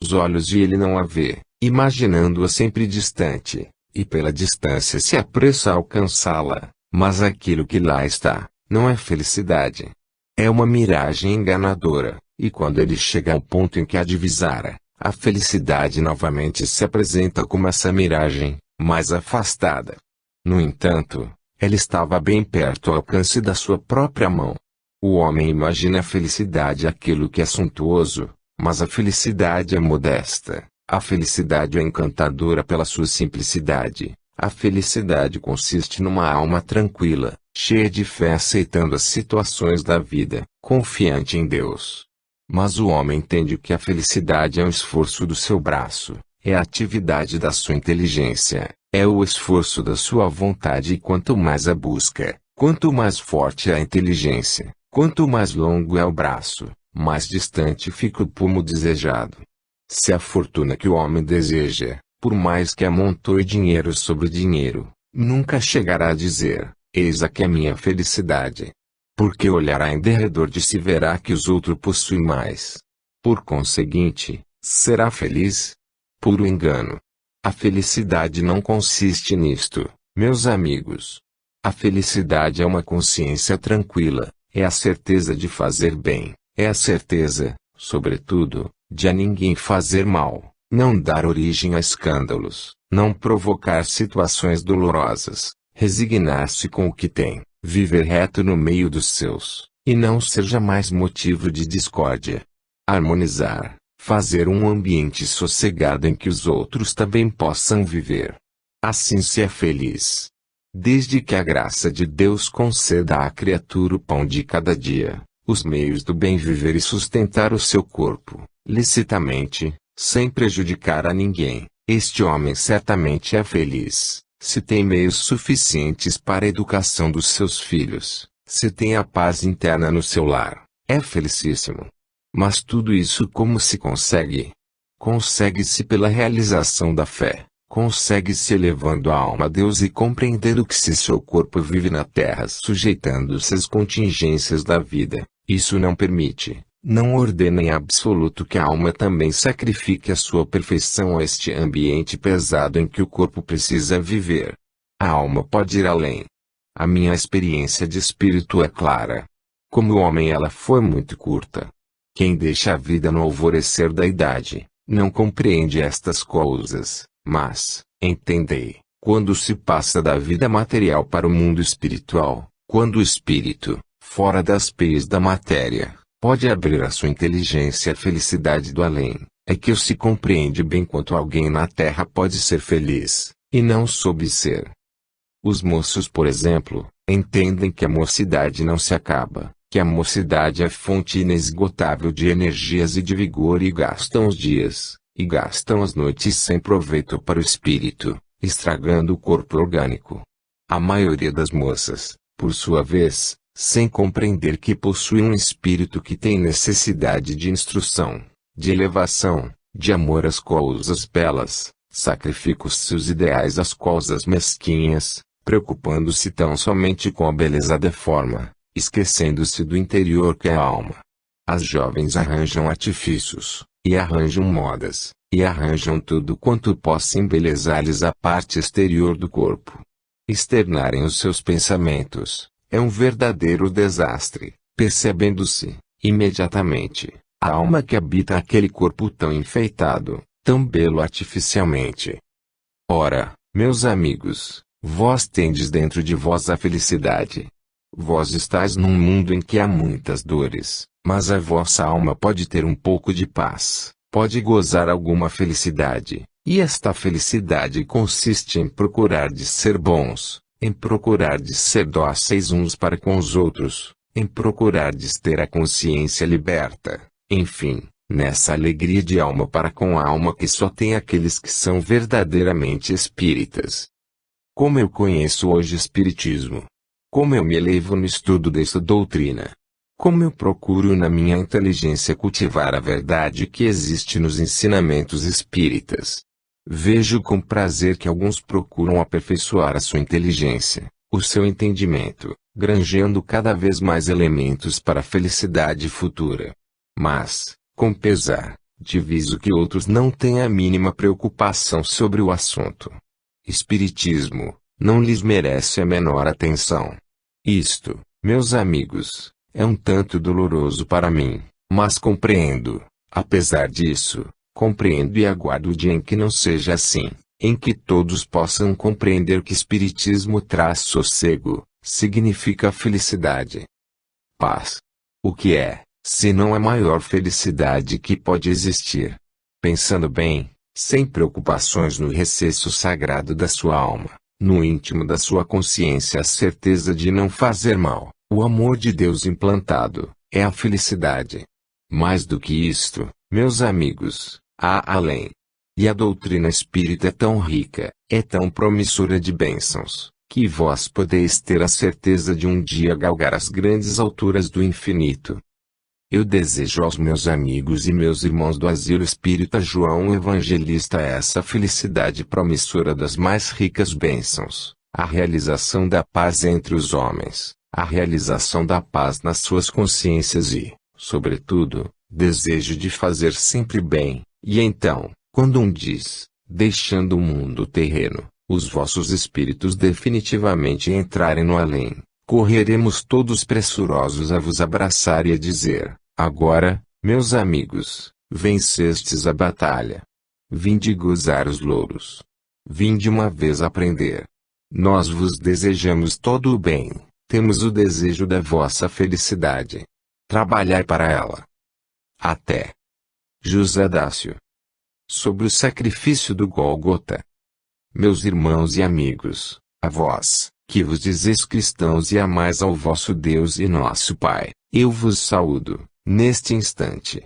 os olhos de ele não a vê, imaginando-a sempre distante, e pela distância se apressa a alcançá-la, mas aquilo que lá está, não é felicidade. É uma miragem enganadora, e quando ele chega ao ponto em que a divisara, a felicidade novamente se apresenta como essa miragem, mais afastada. No entanto, ela estava bem perto ao alcance da sua própria mão. O homem imagina a felicidade aquilo que é suntuoso, mas a felicidade é modesta. A felicidade é encantadora pela sua simplicidade. A felicidade consiste numa alma tranquila, cheia de fé aceitando as situações da vida, confiante em Deus. Mas o homem entende que a felicidade é um esforço do seu braço, é a atividade da sua inteligência, é o esforço da sua vontade e quanto mais a busca, quanto mais forte é a inteligência, quanto mais longo é o braço, mais distante fica o pomo desejado. Se a fortuna que o homem deseja, por mais que amontoe dinheiro sobre dinheiro, nunca chegará a dizer, eis aqui a minha felicidade. Porque olhará em derredor de si e verá que os outros possuem mais. Por conseguinte, será feliz? Puro engano. A felicidade não consiste nisto, meus amigos. A felicidade é uma consciência tranquila, é a certeza de fazer bem, é a certeza, sobretudo, de a ninguém fazer mal, não dar origem a escândalos, não provocar situações dolorosas, resignar-se com o que tem, viver reto no meio dos seus, e não ser jamais motivo de discórdia. Harmonizar, fazer um ambiente sossegado em que os outros também possam viver. Assim se é feliz. Desde que a graça de Deus conceda à criatura o pão de cada dia, os meios do bem viver e sustentar o seu corpo, licitamente, sem prejudicar a ninguém, este homem certamente é feliz. Se tem meios suficientes para a educação dos seus filhos, se tem a paz interna no seu lar, é felicíssimo. Mas tudo isso como se consegue? Consegue-se pela realização da fé, consegue-se elevando a alma a Deus e compreendendo que se seu corpo vive na terra sujeitando-se às contingências da vida, isso não permite, não ordena em absoluto que a alma também sacrifique a sua perfeição a este ambiente pesado em que o corpo precisa viver. A alma pode ir além. A minha experiência de espírito é clara. Como homem ela foi muito curta. Quem deixa a vida no alvorecer da idade, não compreende estas coisas, mas, entendei, quando se passa da vida material para o mundo espiritual, quando o espírito, fora das peias da matéria, pode abrir a sua inteligência à felicidade do além, é que se compreende bem quanto alguém na terra pode ser feliz, e não soube ser. Os moços, por exemplo, entendem que a mocidade não se acaba, que a mocidade é fonte inesgotável de energias e de vigor e gastam os dias, e gastam as noites sem proveito para o espírito, estragando o corpo orgânico. A maioria das moças, por sua vez, sem compreender que possui um espírito que tem necessidade de instrução, de elevação, de amor às coisas belas, sacrifica os seus ideais às coisas mesquinhas, preocupando-se tão somente com a beleza da forma, esquecendo-se do interior que é a alma. As jovens arranjam artifícios, e arranjam modas, e arranjam tudo quanto possa embelezar-lhes a parte exterior do corpo. Externarem os seus pensamentos, é um verdadeiro desastre, percebendo-se, imediatamente, a alma que habita aquele corpo tão enfeitado, tão belo artificialmente. Ora, meus amigos, vós tendes dentro de vós a felicidade. Vós estáis num mundo em que há muitas dores, mas a vossa alma pode ter um pouco de paz, pode gozar alguma felicidade, e esta felicidade consiste em procurar de ser bons, em procurar de ser dóceis uns para com os outros, em procurar de ter a consciência liberta, enfim, nessa alegria de alma para com a alma que só tem aqueles que são verdadeiramente espíritas. Como eu conheço hoje o espiritismo? Como eu me elevo no estudo desta doutrina? Como eu procuro na minha inteligência cultivar a verdade que existe nos ensinamentos espíritas? Vejo com prazer que alguns procuram aperfeiçoar a sua inteligência, o seu entendimento, granjeando cada vez mais elementos para a felicidade futura. Mas, com pesar, Diviso que outros não têm a mínima preocupação sobre o assunto. Espiritismo não lhes merece a menor atenção. Isto, meus amigos, é um tanto doloroso para mim, mas compreendo. Apesar disso, compreendo e aguardo o dia em que não seja assim, em que todos possam compreender que Espiritismo traz sossego, significa felicidade. Paz. O que é, se não a maior felicidade que pode existir? Pensando bem, sem preocupações no recesso sagrado da sua alma, no íntimo da sua consciência a certeza de não fazer mal, o amor de Deus implantado, é a felicidade. Mais do que isto, meus amigos, há além. E a doutrina espírita é tão rica, é tão promissora de bênçãos, que vós podeis ter a certeza de um dia galgar as grandes alturas do infinito. Eu desejo aos meus amigos e meus irmãos do Asilo Espírita João Evangelista essa felicidade promissora das mais ricas bênçãos, a realização da paz entre os homens, a realização da paz nas suas consciências e, sobretudo, desejo de fazer sempre bem, e então, quando um diz, deixando o mundo terreno, os vossos espíritos definitivamente entrarem no além, correremos todos pressurosos a vos abraçar e a dizer, agora, meus amigos, vencestes a batalha. Vinde gozar os louros. Vinde uma vez aprender. Nós vos desejamos todo o bem, temos o desejo da vossa felicidade. Trabalhai para ela. Até. José Dácio. Sobre o sacrifício do Gólgota. Meus irmãos e amigos, a vós, que vos dizeis cristãos e amais ao vosso Deus e nosso Pai, eu vos saúdo, neste instante.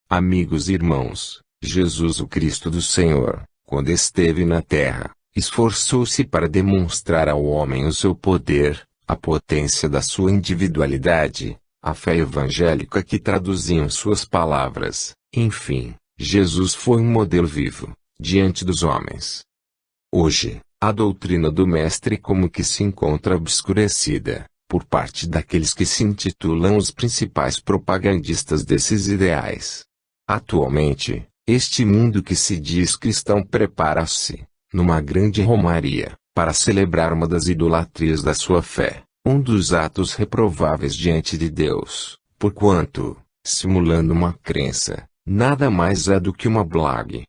Amigos e irmãos, Jesus o Cristo do Senhor, quando esteve na terra, esforçou-se para demonstrar ao homem o seu poder, a potência da sua individualidade, a fé evangélica que traduziam suas palavras, enfim, Jesus foi um modelo vivo, diante dos homens. Hoje, a doutrina do Mestre como que se encontra obscurecida, por parte daqueles que se intitulam os principais propagandistas desses ideais. Atualmente, este mundo que se diz cristão prepara-se, numa grande romaria, para celebrar uma das idolatrias da sua fé, um dos atos reprováveis diante de Deus, porquanto, simulando uma crença, nada mais é do que uma blague.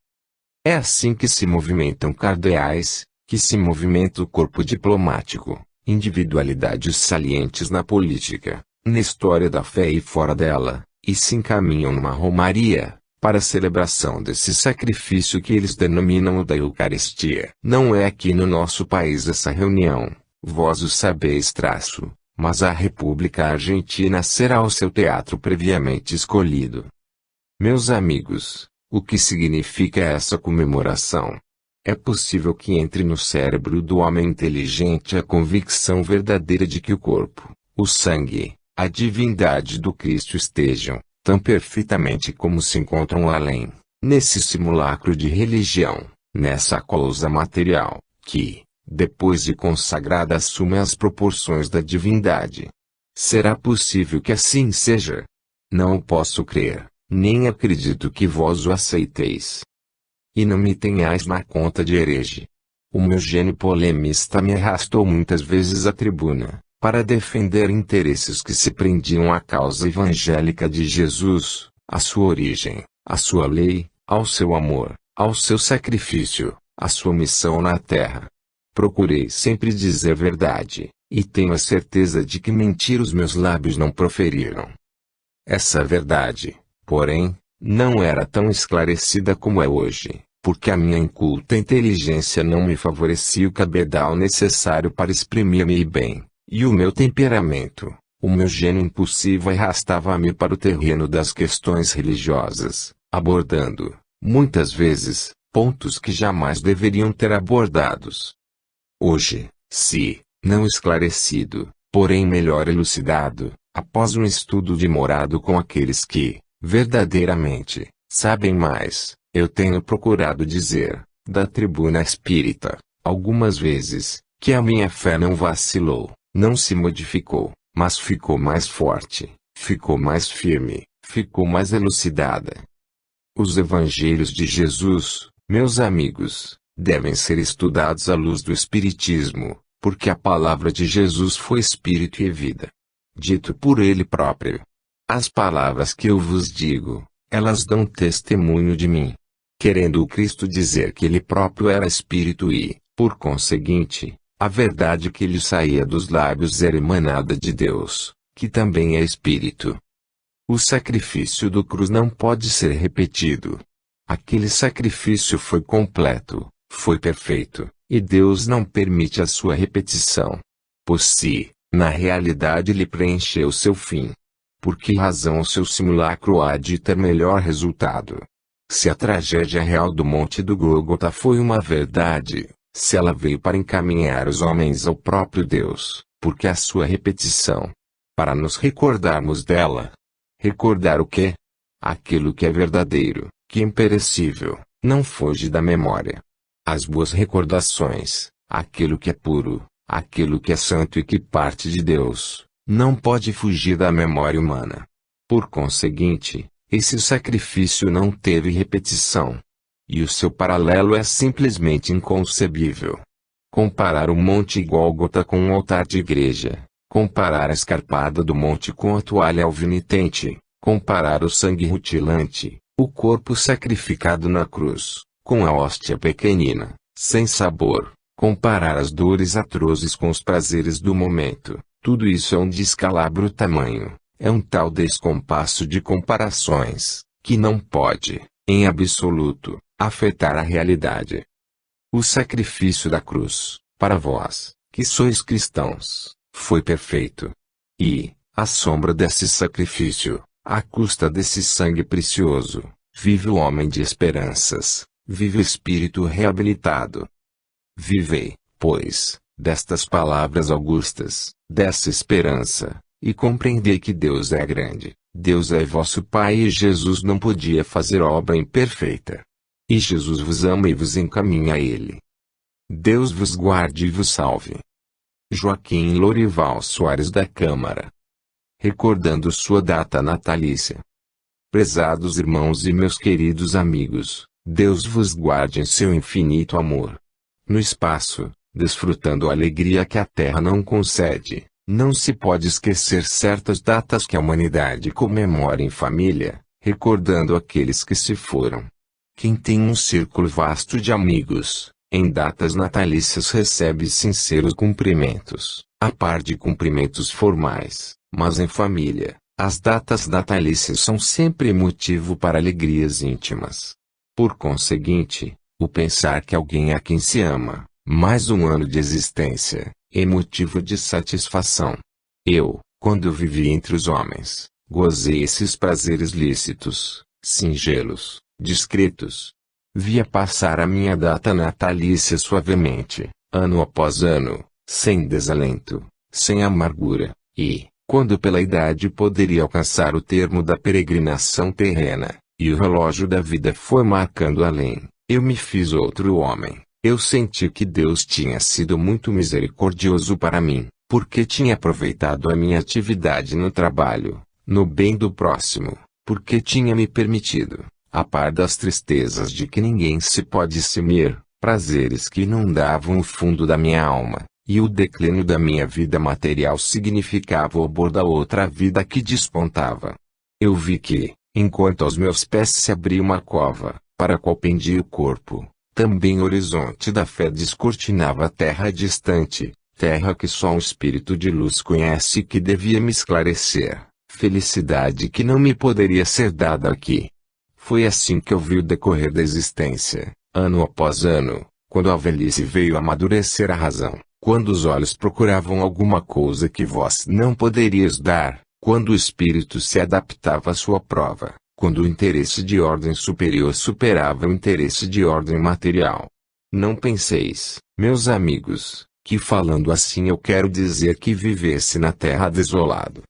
É assim que se movimentam cardeais, que se movimenta o corpo diplomático, individualidades salientes na política, na história da fé e fora dela, e se encaminham numa romaria, para a celebração desse sacrifício que eles denominam o da Eucaristia. Não é aqui no nosso país essa reunião, vós o sabeis mas a República Argentina será o seu teatro previamente escolhido. Meus amigos, o que significa essa comemoração? É possível que entre no cérebro do homem inteligente a convicção verdadeira de que o corpo, o sangue, a divindade do Cristo estejam, tão perfeitamente como se encontram além, nesse simulacro de religião, nessa coisa material, que, depois de consagrada assume as proporções da divindade. Será possível que assim seja? Não o posso crer, nem acredito que vós o aceiteis. E não me tenhais na conta de herege. O meu gênio polemista me arrastou muitas vezes à tribuna, para defender interesses que se prendiam à causa evangélica de Jesus, à sua origem, à sua lei, ao seu amor, ao seu sacrifício, à sua missão na terra. Procurei sempre dizer verdade, e tenho a certeza de que mentir os meus lábios não proferiram. Essa verdade, porém, não era tão esclarecida como é hoje, porque a minha inculta inteligência não me favorecia o cabedal necessário para exprimir-me bem, e o meu temperamento, o meu gênio impulsivo arrastava-me para o terreno das questões religiosas, abordando, muitas vezes, pontos que jamais deveriam ter abordados. Hoje, se, não esclarecido, porém melhor elucidado, após um estudo demorado com aqueles que, verdadeiramente, sabem mais, eu tenho procurado dizer, da tribuna espírita, algumas vezes, que a minha fé não vacilou, não se modificou, mas ficou mais forte, ficou mais firme, ficou mais elucidada. Os evangelhos de Jesus, meus amigos, devem ser estudados à luz do Espiritismo, porque a palavra de Jesus foi Espírito e vida. Dito por ele próprio. As palavras que eu vos digo, elas dão testemunho de mim. Querendo o Cristo dizer que ele próprio era Espírito e, por conseguinte, a verdade que lhe saía dos lábios era emanada de Deus, que também é Espírito. O sacrifício do cruz não pode ser repetido. Aquele sacrifício foi completo, foi perfeito, e Deus não permite a sua repetição. Pois se, na realidade lhe preencheu seu fim. Por que razão o seu simulacro há de ter melhor resultado? Se a tragédia real do Monte do Gólgota foi uma verdade, se ela veio para encaminhar os homens ao próprio Deus, por que a sua repetição? Para nos recordarmos dela. Recordar o quê? Aquilo que é verdadeiro, que é imperecível, não foge da memória. As boas recordações, aquilo que é puro, aquilo que é santo e que parte de Deus, não pode fugir da memória humana. Por conseguinte, esse sacrifício não teve repetição. E o seu paralelo é simplesmente inconcebível. Comparar o Monte Gólgota com um altar de igreja, comparar a escarpada do monte com a toalha alvinitente, comparar o sangue rutilante, o corpo sacrificado na cruz, com a hóstia pequenina, sem sabor, comparar as dores atrozes com os prazeres do momento, tudo isso é um descalabro tamanho, é um tal descompasso de comparações, que não pode, em absoluto, afetar a realidade. O sacrifício da cruz, para vós, que sois cristãos, foi perfeito. E, à sombra desse sacrifício, à custa desse sangue precioso, vive o homem de esperanças, vive o espírito reabilitado. Vivei, pois, destas palavras augustas, dessa esperança, e compreendei que Deus é grande, Deus é vosso Pai e Jesus não podia fazer obra imperfeita. E Jesus vos ama e vos encaminha a Ele. Deus vos guarde e vos salve. Joaquim Lorival Soares da Câmara. Recordando sua data natalícia. Prezados irmãos e meus queridos amigos, Deus vos guarde em seu infinito amor. No espaço, desfrutando a alegria que a terra não concede, não se pode esquecer certas datas que a humanidade comemora em família, recordando aqueles que se foram. Quem tem um círculo vasto de amigos, em datas natalícias recebe sinceros cumprimentos, a par de cumprimentos formais, mas em família, as datas natalícias são sempre motivo para alegrias íntimas. Por conseguinte, o pensar que alguém a quem se ama, mais um ano de existência, é motivo de satisfação. Eu, quando vivi entre os homens, gozei esses prazeres lícitos, singelos, discretos. Via passar a minha data natalícia suavemente, ano após ano, sem desalento, sem amargura, e, quando pela idade poderia alcançar o termo da peregrinação terrena, e o relógio da vida foi marcando além, eu me fiz outro homem. Eu senti que Deus tinha sido muito misericordioso para mim, porque tinha aproveitado a minha atividade no trabalho, no bem do próximo, porque tinha me permitido, a par das tristezas de que ninguém se pode eximir, prazeres que inundavam o fundo da minha alma, e o declínio da minha vida material significava o obor da outra vida que despontava. Eu vi que, enquanto aos meus pés se abria uma cova, para a qual pendia o corpo, também o horizonte da fé descortinava a terra distante, terra que só um espírito de luz conhece e que devia me esclarecer, felicidade que não me poderia ser dada aqui. Foi assim que eu vi o decorrer da existência, ano após ano, quando a velhice veio amadurecer a razão, quando os olhos procuravam alguma coisa que vós não poderias dar, quando o espírito se adaptava à sua prova, quando o interesse de ordem superior superava o interesse de ordem material. Não penseis, meus amigos, que falando assim eu quero dizer que vivesse na terra desolado.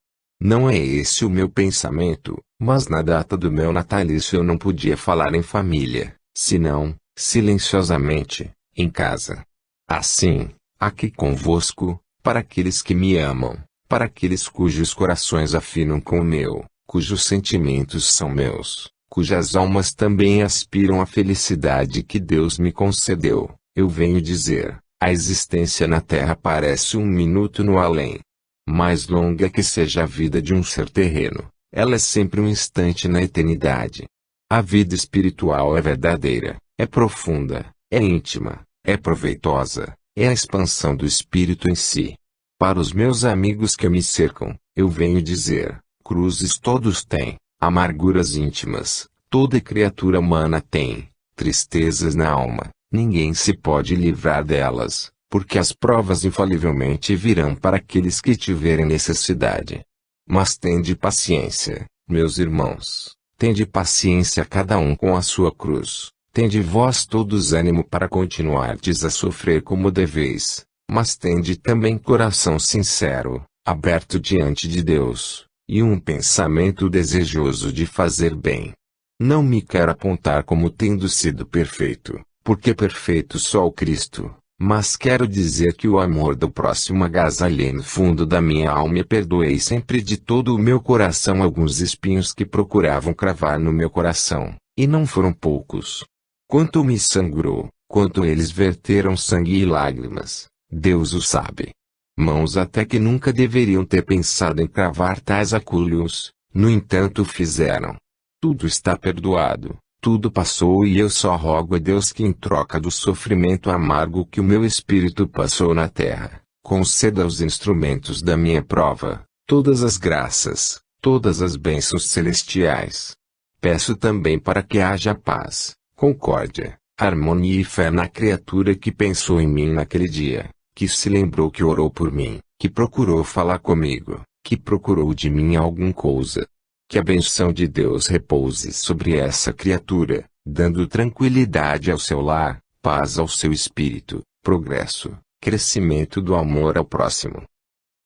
Não é esse o meu pensamento, mas na data do meu natalício eu não podia falar em família, senão, silenciosamente, em casa. Assim, aqui convosco, para aqueles que me amam, para aqueles cujos corações afinam com o meu, cujos sentimentos são meus, cujas almas também aspiram à felicidade que Deus me concedeu, eu venho dizer, a existência na Terra parece um minuto no além. Mais longa que seja a vida de um ser terreno, ela é sempre um instante na eternidade. A vida espiritual é verdadeira, é profunda, é íntima, é proveitosa, é a expansão do espírito em si. Para os meus amigos que me cercam, eu venho dizer, cruzes todos têm, amarguras íntimas, toda criatura humana tem, tristezas na alma, ninguém se pode livrar delas, porque as provas infalivelmente virão para aqueles que tiverem necessidade. Mas tende paciência, meus irmãos, tende paciência cada um com a sua cruz, tende vós todos ânimo para continuardes a sofrer como deveis, mas tende também coração sincero, aberto diante de Deus, e um pensamento desejoso de fazer bem. Não me quero apontar como tendo sido perfeito, porque perfeito só o Cristo, mas quero dizer que o amor do próximo agasalhei no fundo da minha alma e perdoei sempre de todo o meu coração alguns espinhos que procuravam cravar no meu coração, e não foram poucos. Quanto me sangrou, quanto eles verteram sangue e lágrimas, Deus o sabe. Mãos até que nunca deveriam ter pensado em cravar tais acúlios, no entanto fizeram. Tudo está perdoado, tudo passou e eu só rogo a Deus que em troca do sofrimento amargo que o meu espírito passou na terra, conceda aos instrumentos da minha prova, todas as graças, todas as bênçãos celestiais. Peço também para que haja paz, concórdia, harmonia e fé na criatura que pensou em mim naquele dia, que se lembrou que orou por mim, que procurou falar comigo, que procurou de mim alguma coisa. Que a benção de Deus repouse sobre essa criatura, dando tranquilidade ao seu lar, paz ao seu espírito, progresso, crescimento do amor ao próximo.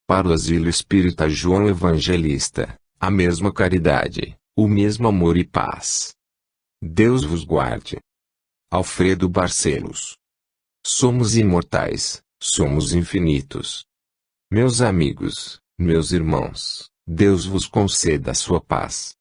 Para o asilo espírita João Evangelista, a mesma caridade, o mesmo amor e paz. Deus vos guarde. Alfredo Barcelos. Somos imortais, somos infinitos. Meus amigos, meus irmãos, Deus vos conceda a sua paz.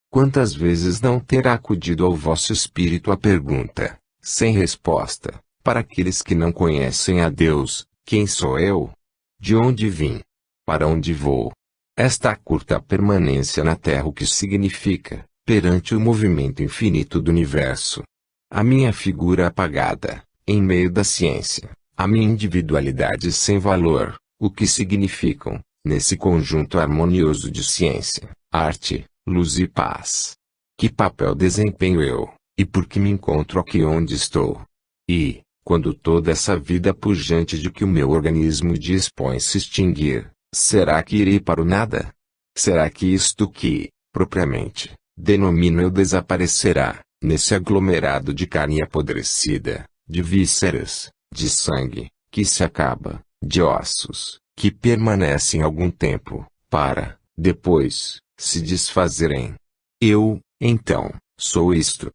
Quantas vezes não terá acudido ao vosso espírito a pergunta, sem resposta, para aqueles que não conhecem a Deus, quem sou eu? De onde vim? Para onde vou? Esta curta permanência na Terra o que significa, perante o movimento infinito do universo? A minha figura apagada, em meio da ciência, a minha individualidade sem valor, o que significam, nesse conjunto harmonioso de ciência, arte, luz e paz? Que papel desempenho eu, e por que me encontro aqui onde estou? E, quando toda essa vida pujante de que o meu organismo dispõe se extinguir, será que irei para o nada? Será que isto que, propriamente, denomino eu desaparecerá, nesse aglomerado de carne apodrecida, de vísceras, de sangue, que se acaba, de ossos, que permanecem algum tempo, para, depois, se desfazerem? Eu, então, sou isto.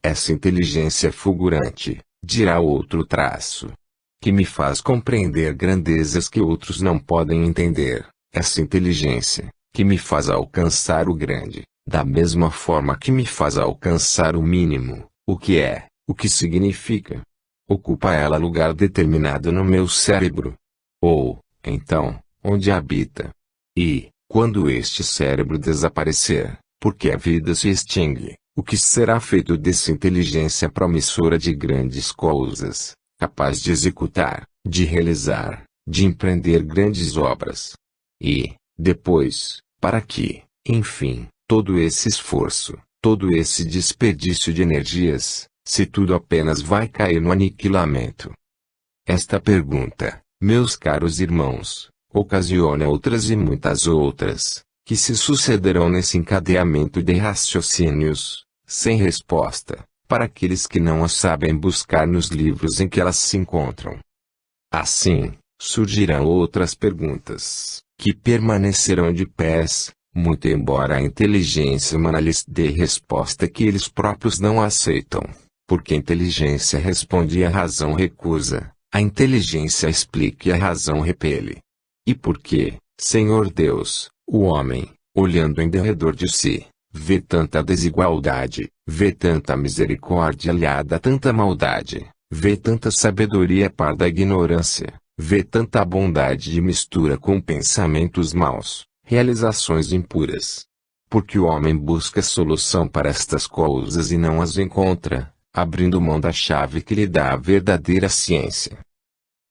Essa inteligência fulgurante, dirá outro traço, que me faz compreender grandezas que outros não podem entender, essa inteligência, que me faz alcançar o grande, da mesma forma que me faz alcançar o mínimo, o que é, o que significa. Ocupa ela lugar determinado no meu cérebro? Ou, então, onde habita? E, quando este cérebro desaparecer, porque a vida se extingue, o que será feito dessa inteligência promissora de grandes coisas, capaz de executar, de realizar, de empreender grandes obras? E, depois, para que, enfim, todo esse esforço, todo esse desperdício de energias, se tudo apenas vai cair no aniquilamento? Esta pergunta, meus caros irmãos, ocasiona outras e muitas outras, que se sucederão nesse encadeamento de raciocínios, sem resposta, para aqueles que não as sabem buscar nos livros em que elas se encontram. Assim, surgirão outras perguntas, que permanecerão de pés, muito embora a inteligência humana lhes dê resposta que eles próprios não aceitam, porque a inteligência responde e a razão recusa, a inteligência explica e a razão repele. E por que, Senhor Deus, o homem, olhando em derredor de si, vê tanta desigualdade, vê tanta misericórdia aliada a tanta maldade, vê tanta sabedoria a par da ignorância, vê tanta bondade e mistura com pensamentos maus, realizações impuras. Porque o homem busca solução para estas coisas e não as encontra, abrindo mão da chave que lhe dá a verdadeira ciência.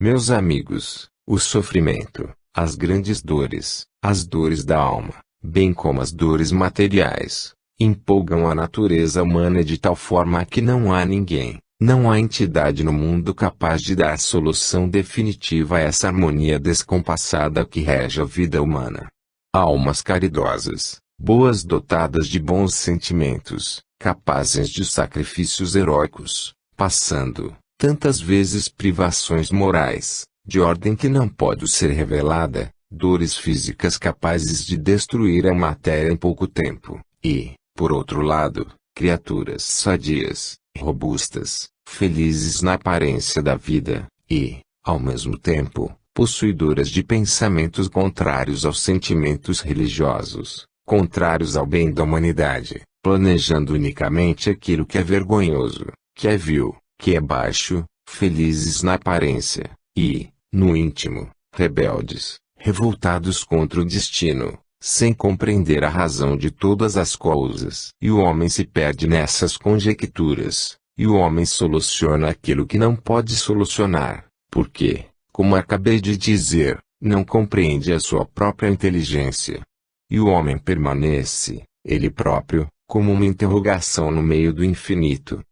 Meus amigos, o sofrimento, as grandes dores, as dores da alma, bem como as dores materiais, empolgam a natureza humana de tal forma que não há ninguém, não há entidade no mundo capaz de dar solução definitiva a essa harmonia descompassada que rege a vida humana. Almas caridosas, boas dotadas de bons sentimentos, capazes de sacrifícios heróicos, passando, tantas vezes privações morais, de ordem que não pode ser revelada, dores físicas capazes de destruir a matéria em pouco tempo, e, por outro lado, criaturas sadias, robustas, felizes na aparência da vida, e, ao mesmo tempo, possuidoras de pensamentos contrários aos sentimentos religiosos, contrários ao bem da humanidade, planejando unicamente aquilo que é vergonhoso, que é vil, que é baixo, felizes na aparência, e, no íntimo, rebeldes, revoltados contra o destino, sem compreender a razão de todas as coisas. E o homem se perde nessas conjecturas, e o homem soluciona aquilo que não pode solucionar, porque, como acabei de dizer, não compreende a sua própria inteligência. E o homem permanece, ele próprio, como uma interrogação no meio do infinito.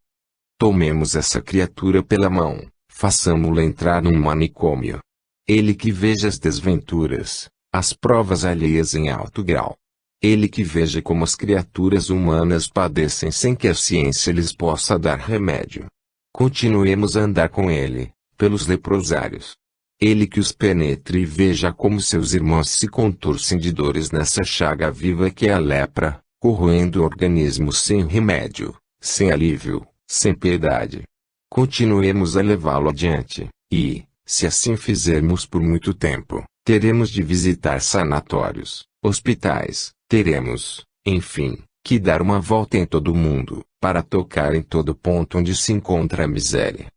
Tomemos essa criatura pela mão, façamo-la entrar num manicômio. Ele que veja as desventuras, as provas alheias em alto grau. Ele que veja como as criaturas humanas padecem sem que a ciência lhes possa dar remédio. Continuemos a andar com ele, pelos leprosários. Ele que os penetre e veja como seus irmãos se contorcem de dores nessa chaga viva que é a lepra, corroendo o organismo sem remédio, sem alívio, sem piedade. Continuemos a levá-lo adiante, e, se assim fizermos por muito tempo, teremos de visitar sanatórios, hospitais, teremos, enfim, que dar uma volta em todo o mundo, para tocar em todo ponto onde se encontra a miséria.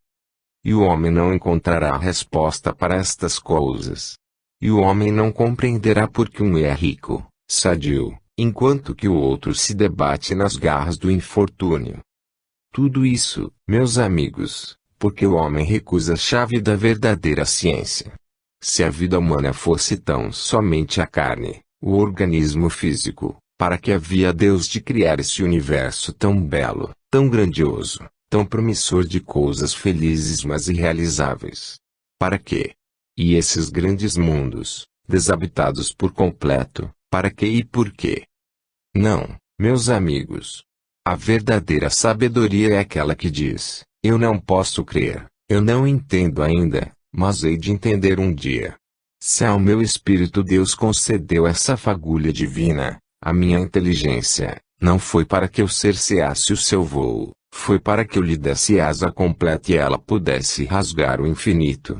E o homem não encontrará a resposta para estas coisas. E o homem não compreenderá porque um é rico, sadio, enquanto que o outro se debate nas garras do infortúnio. Tudo isso, meus amigos, porque o homem recusa a chave da verdadeira ciência. Se a vida humana fosse tão somente a carne, o organismo físico, para que havia Deus de criar esse universo tão belo, tão grandioso, tão promissor de coisas felizes mas irrealizáveis? Para quê? E esses grandes mundos, desabitados por completo, para quê e por quê? Não, meus amigos. A verdadeira sabedoria é aquela que diz: eu não posso crer, eu não entendo ainda, mas hei de entender um dia. Se ao meu espírito Deus concedeu essa fagulha divina, a minha inteligência, não foi para que eu cerceasse o seu voo, foi para que eu lhe desse asa completa e ela pudesse rasgar o infinito.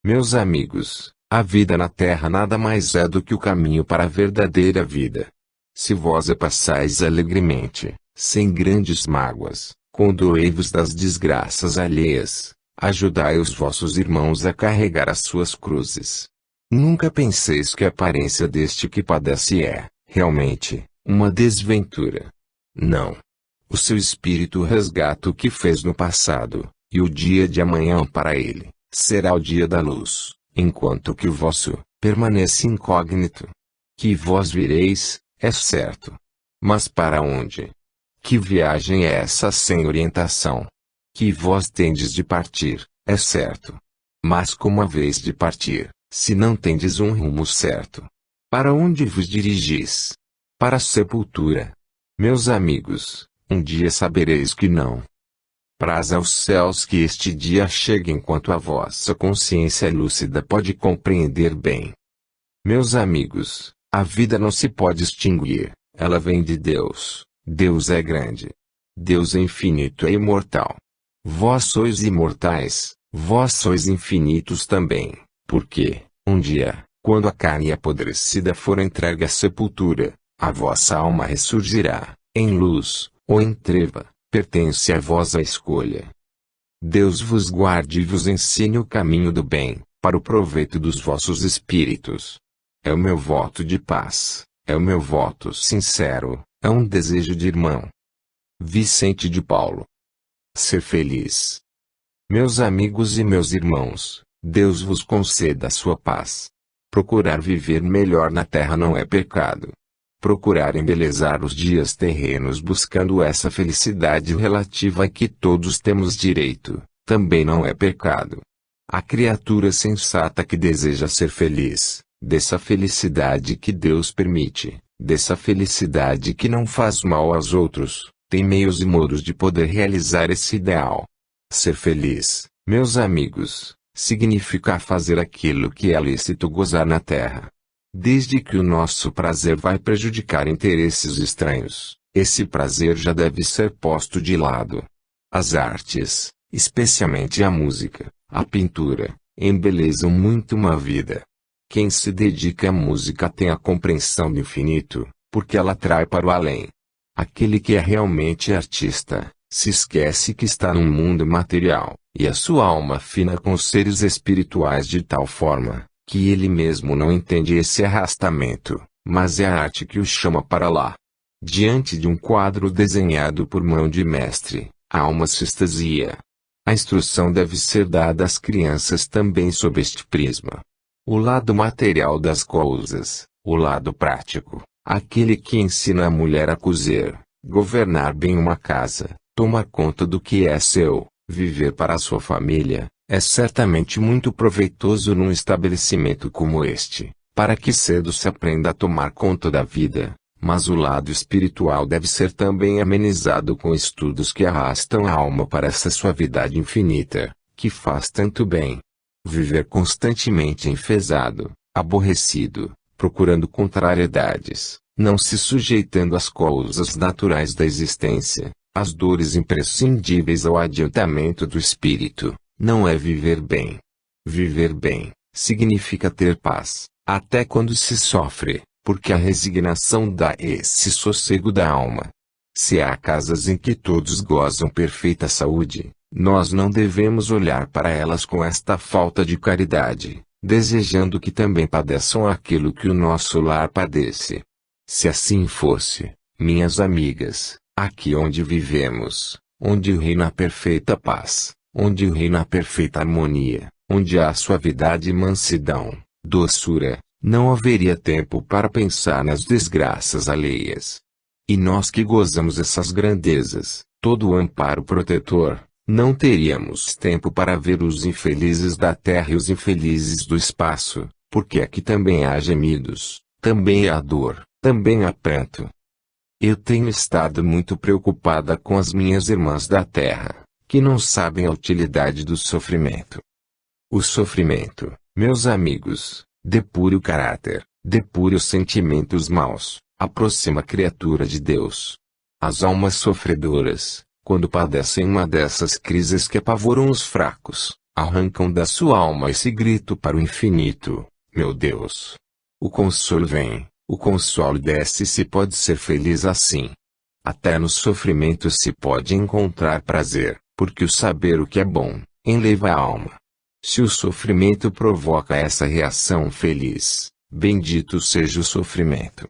Meus amigos, a vida na terra nada mais é do que o caminho para a verdadeira vida. Se vós a passais alegremente, sem grandes mágoas, condoei-vos das desgraças alheias, ajudai os vossos irmãos a carregar as suas cruzes. Nunca penseis que a aparência deste que padece é, realmente, uma desventura. Não. O seu espírito resgata o que fez no passado, e o dia de amanhã para ele, será o dia da luz, enquanto que o vosso, permanece incógnito. Que vós vireis, é certo. Mas para onde? Que viagem é essa sem orientação? Que vós tendes de partir, é certo. Mas como haveis de partir, se não tendes um rumo certo? Para onde vos dirigis? Para a sepultura. Meus amigos, um dia sabereis que não. Praz aos céus que este dia chegue enquanto a vossa consciência lúcida pode compreender bem. Meus amigos, a vida não se pode extinguir, ela vem de Deus. Deus é grande. Deus é infinito e imortal. Vós sois imortais, vós sois infinitos também, porque, um dia, quando a carne apodrecida for entregue à sepultura, a vossa alma ressurgirá, em luz, ou em treva, pertence a vós a escolha. Deus vos guarde e vos ensine o caminho do bem, para o proveito dos vossos espíritos. É o meu voto de paz, é o meu voto sincero, é um desejo de irmão. Vicente de Paulo. Ser feliz. Meus amigos e meus irmãos, Deus vos conceda a sua paz. Procurar viver melhor na terra não é pecado. Procurar embelezar os dias terrenos buscando essa felicidade relativa a que todos temos direito, também não é pecado. A criatura sensata que deseja ser feliz, dessa felicidade que Deus permite, dessa felicidade que não faz mal aos outros, tem meios e modos de poder realizar esse ideal. Ser feliz, meus amigos, significa fazer aquilo que é lícito gozar na terra. Desde que o nosso prazer vai prejudicar interesses estranhos, esse prazer já deve ser posto de lado. As artes, especialmente a música, a pintura, embelezam muito uma vida. Quem se dedica à música tem a compreensão do infinito, porque ela atrai para o além. Aquele que é realmente artista, se esquece que está num mundo material, e a sua alma fina com os seres espirituais de tal forma, que ele mesmo não entende esse arrastamento, mas é a arte que o chama para lá. Diante de um quadro desenhado por mão de mestre, a alma se extasia. A instrução deve ser dada às crianças também sob este prisma. O lado material das coisas, o lado prático, aquele que ensina a mulher a cozer, governar bem uma casa, tomar conta do que é seu, viver para a sua família, é certamente muito proveitoso num estabelecimento como este, para que cedo se aprenda a tomar conta da vida, mas o lado espiritual deve ser também amenizado com estudos que arrastam a alma para essa suavidade infinita, que faz tanto bem. Viver constantemente enfesado, aborrecido, procurando contrariedades, não se sujeitando às coisas naturais da existência, às dores imprescindíveis ao adiantamento do espírito, não é viver bem. Viver bem, significa ter paz, até quando se sofre, porque a resignação dá esse sossego da alma. Se há casas em que todos gozam perfeita saúde, nós não devemos olhar para elas com esta falta de caridade, desejando que também padeçam aquilo que o nosso lar padece. Se assim fosse, minhas amigas, aqui onde vivemos, onde reina a perfeita paz, onde reina a perfeita harmonia, onde há suavidade e mansidão, doçura, não haveria tempo para pensar nas desgraças alheias. E nós que gozamos essas grandezas, todo o amparo protetor, não teríamos tempo para ver os infelizes da terra e os infelizes do espaço, porque aqui também há gemidos, também há dor, também há pranto. Eu tenho estado muito preocupada com as minhas irmãs da terra, que não sabem a utilidade do sofrimento. O sofrimento, meus amigos, depure o caráter, depure os sentimentos maus, aproxima a criatura de Deus. As almas sofredoras, quando padecem uma dessas crises que apavoram os fracos, arrancam da sua alma esse grito para o infinito: meu Deus! O consolo vem, o consolo desce e se pode ser feliz assim. Até no sofrimento se pode encontrar prazer, porque o saber o que é bom, enleva a alma. Se o sofrimento provoca essa reação feliz, bendito seja o sofrimento.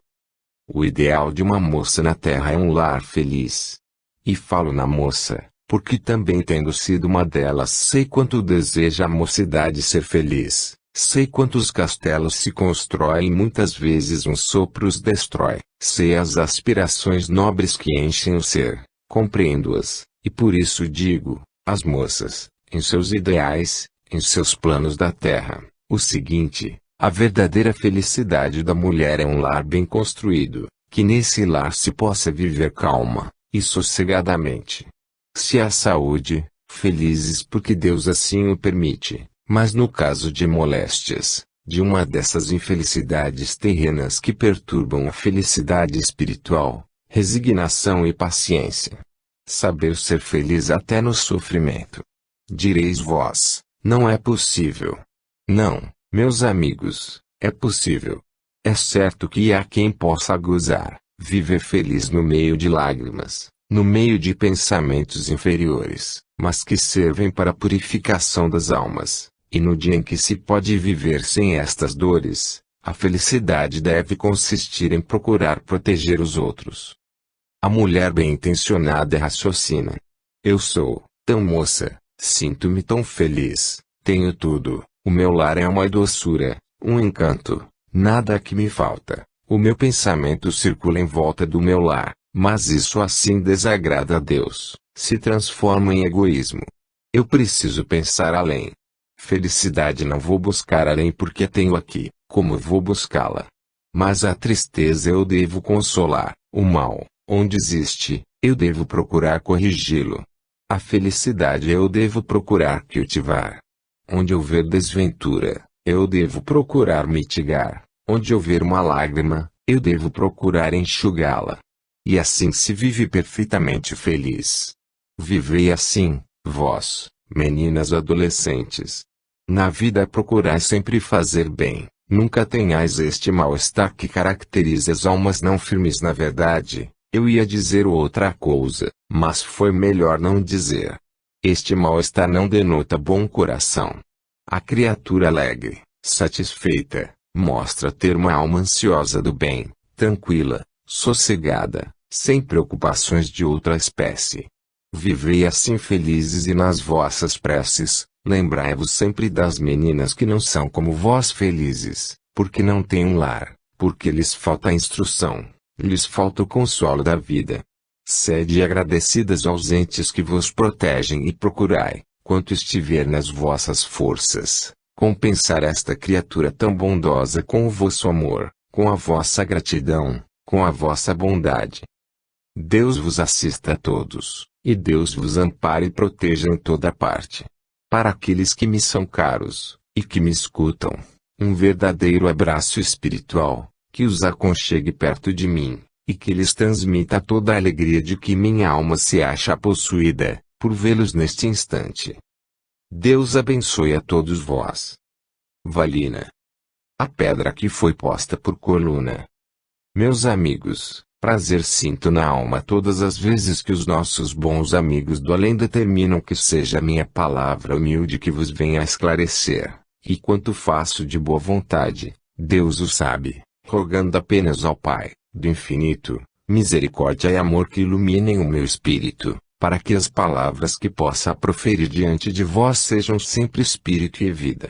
O ideal de uma moça na terra é um lar feliz. E falo na moça, porque também tendo sido uma delas sei quanto deseja a mocidade ser feliz, sei quantos castelos se constroem e muitas vezes um sopro os destrói, sei as aspirações nobres que enchem o ser, compreendo-as, e por isso digo, às moças, em seus ideais, em seus planos da terra, o seguinte: a verdadeira felicidade da mulher é um lar bem construído, que nesse lar se possa viver calma e sossegadamente. Se há saúde, felizes porque Deus assim o permite, mas no caso de moléstias, de uma dessas infelicidades terrenas que perturbam a felicidade espiritual, resignação e paciência. Saber ser feliz até no sofrimento. Direis vós, não é possível. Não, meus amigos, é possível. É certo que há quem possa gozar, Viver feliz no meio de lágrimas, no meio de pensamentos inferiores, mas que servem para a purificação das almas, e no dia em que se pode viver sem estas dores, a felicidade deve consistir em procurar proteger os outros. A mulher bem-intencionada raciocina. Eu sou tão moça, sinto-me tão feliz, tenho tudo, o meu lar é uma doçura, um encanto, nada que me falta, o meu pensamento circula em volta do meu lar, mas isso assim desagrada a Deus, se transforma em egoísmo. Eu preciso pensar além. Felicidade não vou buscar além porque tenho aqui, como vou buscá-la? Mas a tristeza eu devo consolar, o mal, onde existe, eu devo procurar corrigi-lo. A felicidade eu devo procurar cultivar. Onde houver desventura, eu devo procurar mitigar. Onde houver uma lágrima, eu devo procurar enxugá-la. E assim se vive perfeitamente feliz. Vivei assim, vós, meninas adolescentes. Na vida procurai sempre fazer bem, nunca tenhais este mal-estar que caracteriza as almas não firmes na verdade. Eu ia dizer outra coisa, mas foi melhor não dizer. Este mal-estar não denota bom coração. A criatura alegre, satisfeita, mostra ter uma alma ansiosa do bem, tranquila, sossegada, sem preocupações de outra espécie. Vivei assim felizes e nas vossas preces, lembrai-vos sempre das meninas que não são como vós felizes, porque não têm um lar, porque lhes falta a instrução. Lhes falta o consolo da vida. Sede agradecidas aos entes que vos protegem e procurai, quanto estiver nas vossas forças, compensar esta criatura tão bondosa com o vosso amor, com a vossa gratidão, com a vossa bondade. Deus vos assista a todos, e Deus vos ampare e proteja em toda parte. Para aqueles que me são caros, e que me escutam, um verdadeiro abraço espiritual, que os aconchegue perto de mim, e que lhes transmita toda a alegria de que minha alma se acha possuída, por vê-los neste instante. Deus abençoe a todos vós. Valina. A pedra que foi posta por coluna. Meus amigos, prazer sinto na alma todas as vezes que os nossos bons amigos do além determinam que seja a minha palavra humilde que vos venha a esclarecer, e quanto faço de boa vontade, Deus o sabe. Rogando apenas ao Pai, do infinito, misericórdia e amor que iluminem o meu espírito, para que as palavras que possa proferir diante de vós sejam sempre espírito e vida.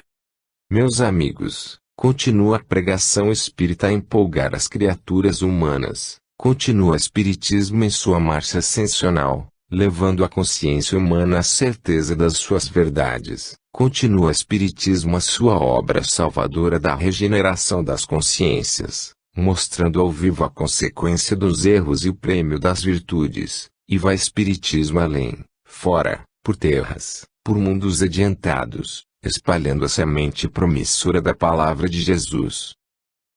Meus amigos, continua a pregação espírita a empolgar as criaturas humanas, continua o espiritismo em sua marcha ascensional, levando a consciência humana à certeza das suas verdades. Continua o Espiritismo a sua obra salvadora da regeneração das consciências, mostrando ao vivo a consequência dos erros e o prêmio das virtudes, e vai Espiritismo além, fora, por terras, por mundos adiantados, espalhando a semente promissora da palavra de Jesus.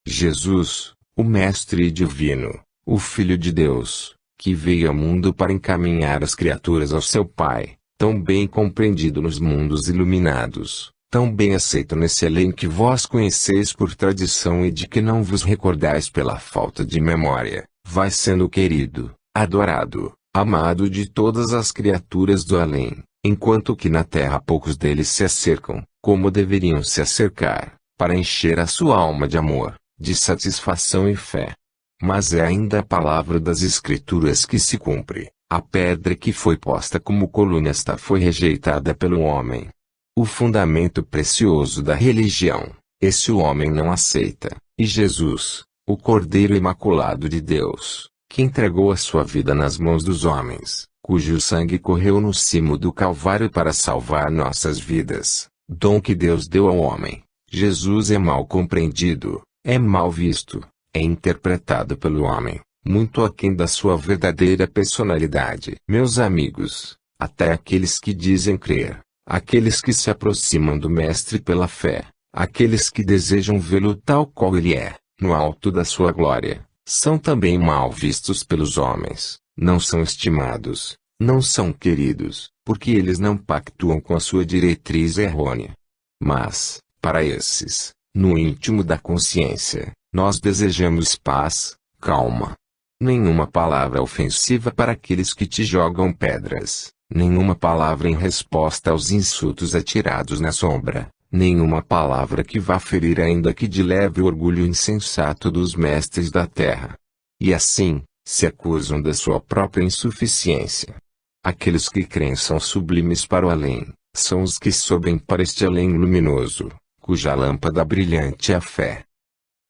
Jesus, o Mestre Divino, o Filho de Deus, que veio ao mundo para encaminhar as criaturas ao seu Pai, tão bem compreendido nos mundos iluminados, tão bem aceito nesse além que vós conheceis por tradição e de que não vos recordais pela falta de memória, vai sendo querido, adorado, amado de todas as criaturas do além, enquanto que na terra poucos deles se acercam, como deveriam se acercar, para encher a sua alma de amor, de satisfação e fé. Mas é ainda a palavra das Escrituras que se cumpre. A pedra que foi posta como coluna esta foi rejeitada pelo homem. O fundamento precioso da religião, esse o homem não aceita, e Jesus, o Cordeiro Imaculado de Deus, que entregou a sua vida nas mãos dos homens, cujo sangue correu no cimo do Calvário para salvar nossas vidas, dom que Deus deu ao homem. Jesus é mal compreendido, é mal visto, é interpretado pelo homem, muito aquém da sua verdadeira personalidade. Meus amigos, até aqueles que dizem crer, aqueles que se aproximam do Mestre pela fé, aqueles que desejam vê-lo tal qual ele é, no alto da sua glória, são também mal vistos pelos homens, não são estimados, não são queridos, porque eles não pactuam com a sua diretriz errônea. Mas, para esses, no íntimo da consciência, nós desejamos paz, calma. Nenhuma palavra ofensiva para aqueles que te jogam pedras, nenhuma palavra em resposta aos insultos atirados na sombra, nenhuma palavra que vá ferir ainda que de leve o orgulho insensato dos mestres da terra. E assim, se acusam da sua própria insuficiência. Aqueles que creem são sublimes para o além, são os que sobem para este além luminoso, cuja lâmpada brilhante é a fé.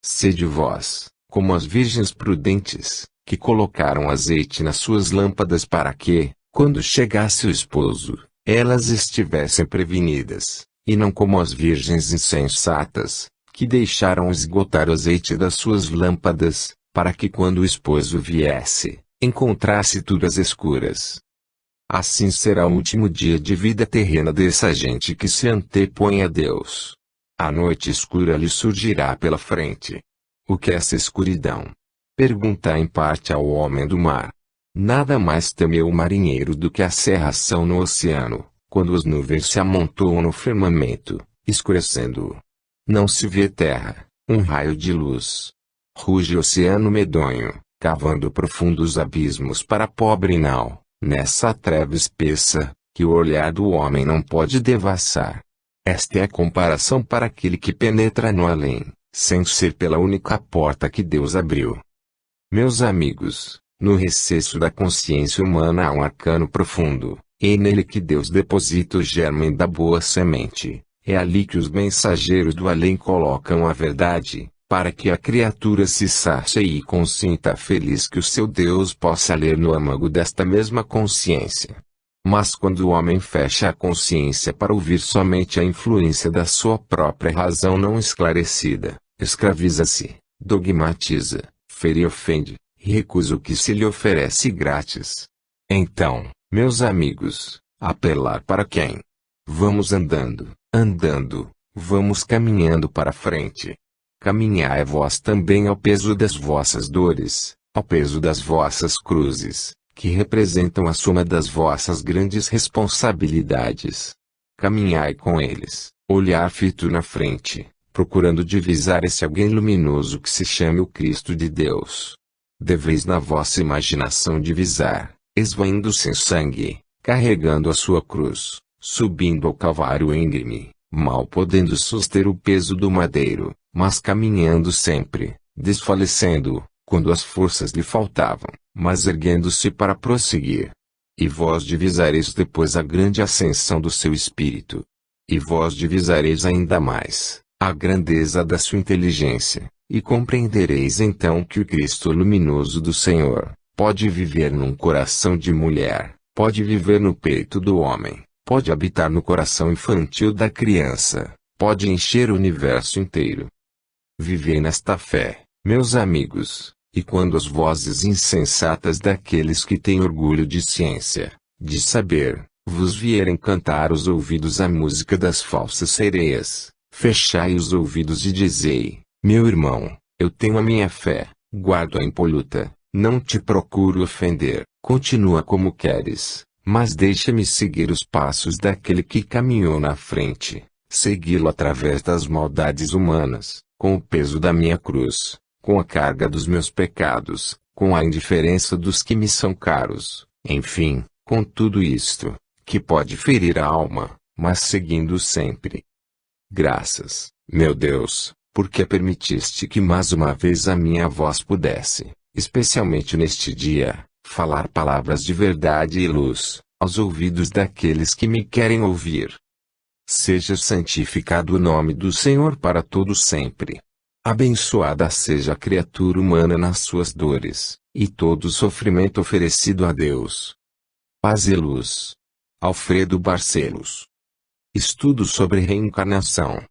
Sede vós, como as virgens prudentes, que colocaram azeite nas suas lâmpadas para que, quando chegasse o esposo, elas estivessem prevenidas, e não como as virgens insensatas, que deixaram esgotar o azeite das suas lâmpadas, para que quando o esposo viesse, encontrasse tudo às escuras. Assim será o último dia de vida terrena dessa gente que se antepõe a Deus. A noite escura lhe surgirá pela frente. O que é essa escuridão? Pergunta em parte ao homem do mar. Nada mais temeu o marinheiro do que a cerração no oceano, quando as nuvens se amontoam no firmamento, escurecendo-o. Não se vê terra, um raio de luz. Ruge o oceano medonho, cavando profundos abismos para a pobre nau, nessa treva espessa, que o olhar do homem não pode devassar. Esta é a comparação para aquele que penetra no além, sem ser pela única porta que Deus abriu. Meus amigos, no recesso da consciência humana há um arcano profundo, e nele que Deus deposita o germe da boa semente. É ali que os mensageiros do além colocam a verdade, para que a criatura se sacie e consinta feliz que o seu Deus possa ler no âmago desta mesma consciência. Mas quando o homem fecha a consciência para ouvir somente a influência da sua própria razão não esclarecida, escraviza-se, dogmatiza, fere e ofende, e recusa o que se lhe oferece grátis. Então, meus amigos, apelar para quem? Vamos andando, vamos caminhando para frente. Caminhai vós também ao peso das vossas dores, ao peso das vossas cruzes, que representam a soma das vossas grandes responsabilidades. Caminhai com eles, olhar fito na frente, procurando divisar esse alguém luminoso que se chama o Cristo de Deus. Deveis na vossa imaginação divisar, esvaindo sem sangue, carregando a sua cruz, subindo ao calvário íngreme, mal podendo suster o peso do madeiro, mas caminhando sempre, desfalecendo, quando as forças lhe faltavam, mas erguendo-se para prosseguir. E vós divisareis depois a grande ascensão do seu espírito. E vós divisareis ainda mais, a grandeza da sua inteligência, e compreendereis então que o Cristo luminoso do Senhor, pode viver num coração de mulher, pode viver no peito do homem, pode habitar no coração infantil da criança, pode encher o universo inteiro. Vivei nesta fé, meus amigos, e quando as vozes insensatas daqueles que têm orgulho de ciência, de saber, vos vierem cantar os ouvidos a música das falsas sereias, fechai os ouvidos e dizei, meu irmão, eu tenho a minha fé, guardo-a impoluta, não te procuro ofender, continua como queres, mas deixa-me seguir os passos daquele que caminhou na frente, segui-lo através das maldades humanas, com o peso da minha cruz, com a carga dos meus pecados, com a indiferença dos que me são caros, enfim, com tudo isto, que pode ferir a alma, mas seguindo sempre. Graças, meu Deus, porque permitiste que mais uma vez a minha voz pudesse, especialmente neste dia, falar palavras de verdade e luz, aos ouvidos daqueles que me querem ouvir. Seja santificado o nome do Senhor para todo sempre. Abençoada seja a criatura humana nas suas dores, e todo o sofrimento oferecido a Deus. Paz e luz. Alfredo Barcelos. Estudo sobre reencarnação.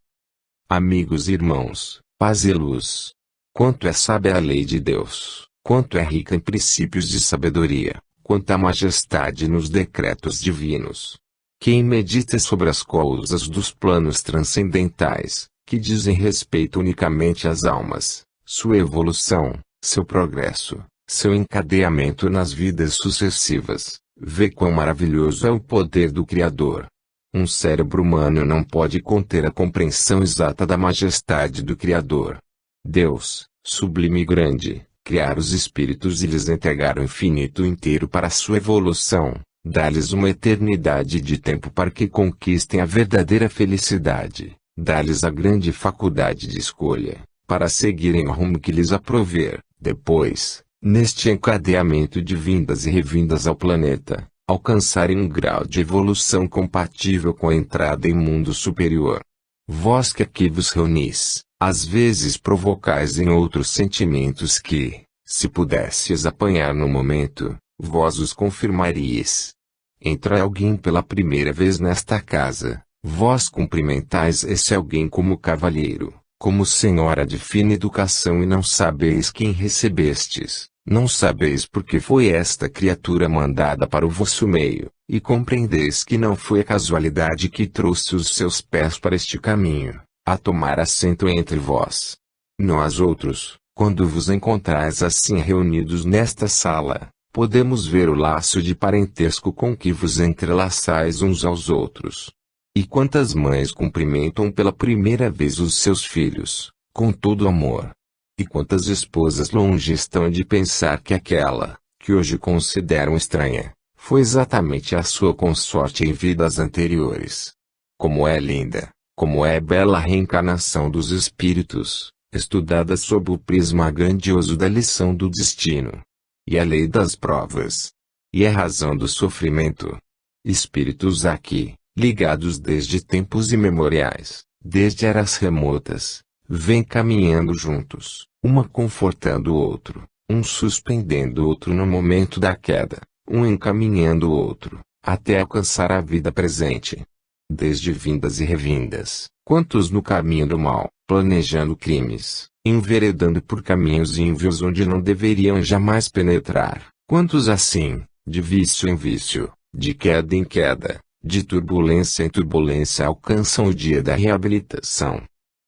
Amigos e irmãos, paz e luz. Quanto é sábia a lei de Deus, quanto é rica em princípios de sabedoria, quanta majestade nos decretos divinos. Quem medita sobre as causas dos planos transcendentais, que dizem respeito unicamente às almas, sua evolução, seu progresso, seu encadeamento nas vidas sucessivas, vê quão maravilhoso é o poder do Criador. Um cérebro humano não pode conter a compreensão exata da majestade do Criador. Deus, sublime e grande, criar os espíritos e lhes entregar o infinito inteiro para sua evolução, dar-lhes uma eternidade de tempo para que conquistem a verdadeira felicidade, dar-lhes a grande faculdade de escolha, para seguirem o rumo que lhes aprover, depois, neste encadeamento de vindas e revindas ao planeta, alcançarem um grau de evolução compatível com a entrada em mundo superior. Vós que aqui vos reunis, às vezes provocais em outros sentimentos que, se pudesseis apanhar no momento, vós os confirmaríeis. Entra alguém pela primeira vez nesta casa, vós cumprimentais esse alguém como cavalheiro, como senhora de fina educação e não sabeis quem recebestes, não sabeis porque foi esta criatura mandada para o vosso meio, e compreendeis que não foi a casualidade que trouxe os seus pés para este caminho, a tomar assento entre vós. Nós outros, quando vos encontrais assim reunidos nesta sala, podemos ver o laço de parentesco com que vos entrelaçais uns aos outros. E quantas mães cumprimentam pela primeira vez os seus filhos, com todo amor. E quantas esposas longe estão de pensar que aquela, que hoje consideram estranha, foi exatamente a sua consorte em vidas anteriores. Como é linda, como é bela a reencarnação dos espíritos, estudada sob o prisma grandioso da lição do destino. E a lei das provas. E a razão do sofrimento. Espíritos aqui, ligados desde tempos imemoriais, desde eras remotas, vêm caminhando juntos, uma confortando o outro, um suspendendo o outro no momento da queda, um encaminhando o outro, até alcançar a vida presente. Desde vindas e revindas, quantos no caminho do mal, planejando crimes, enveredando por caminhos ínvios onde não deveriam jamais penetrar, quantos assim, de vício em vício, de queda em queda, de turbulência em turbulência alcançam o dia da reabilitação.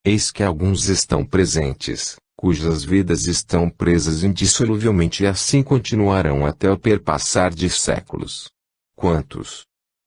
Eis que alguns estão presentes, cujas vidas estão presas indissoluvelmente e assim continuarão até o perpassar de séculos.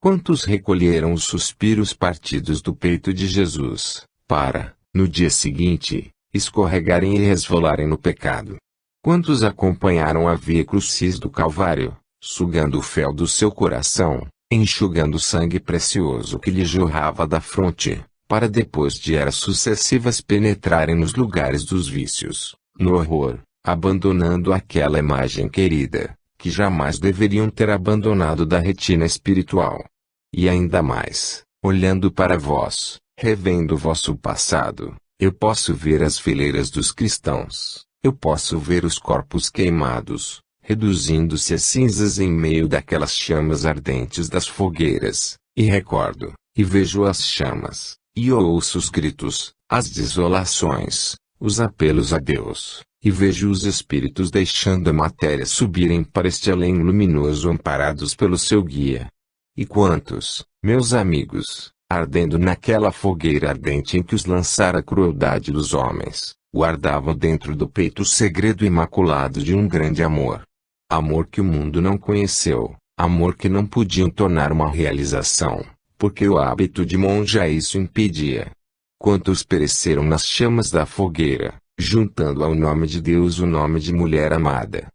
Quantos recolheram os suspiros partidos do peito de Jesus, para, no dia seguinte, escorregarem e resvalarem no pecado? Quantos acompanharam a via crucis do Calvário, sugando o fel do seu coração, enxugando o sangue precioso que lhe jorrava da fronte, para depois de eras sucessivas penetrarem nos lugares dos vícios, no horror, abandonando aquela imagem querida, que jamais deveriam ter abandonado da retina espiritual? E ainda mais, olhando para vós, revendo vosso passado, eu posso ver as fileiras dos cristãos, eu posso ver os corpos queimados, reduzindo-se a cinzas em meio daquelas chamas ardentes das fogueiras, e recordo, e vejo as chamas, e ouço os gritos, as desolações, os apelos a Deus, e vejo os espíritos deixando a matéria subirem para este além luminoso amparados pelo seu guia. E quantos, meus amigos, ardendo naquela fogueira ardente em que os lançara a crueldade dos homens, guardavam dentro do peito o segredo imaculado de um grande amor. Amor que o mundo não conheceu, amor que não podiam tornar uma realização, porque o hábito de monja isso impedia. Quantos pereceram nas chamas da fogueira, juntando ao nome de Deus o nome de mulher amada.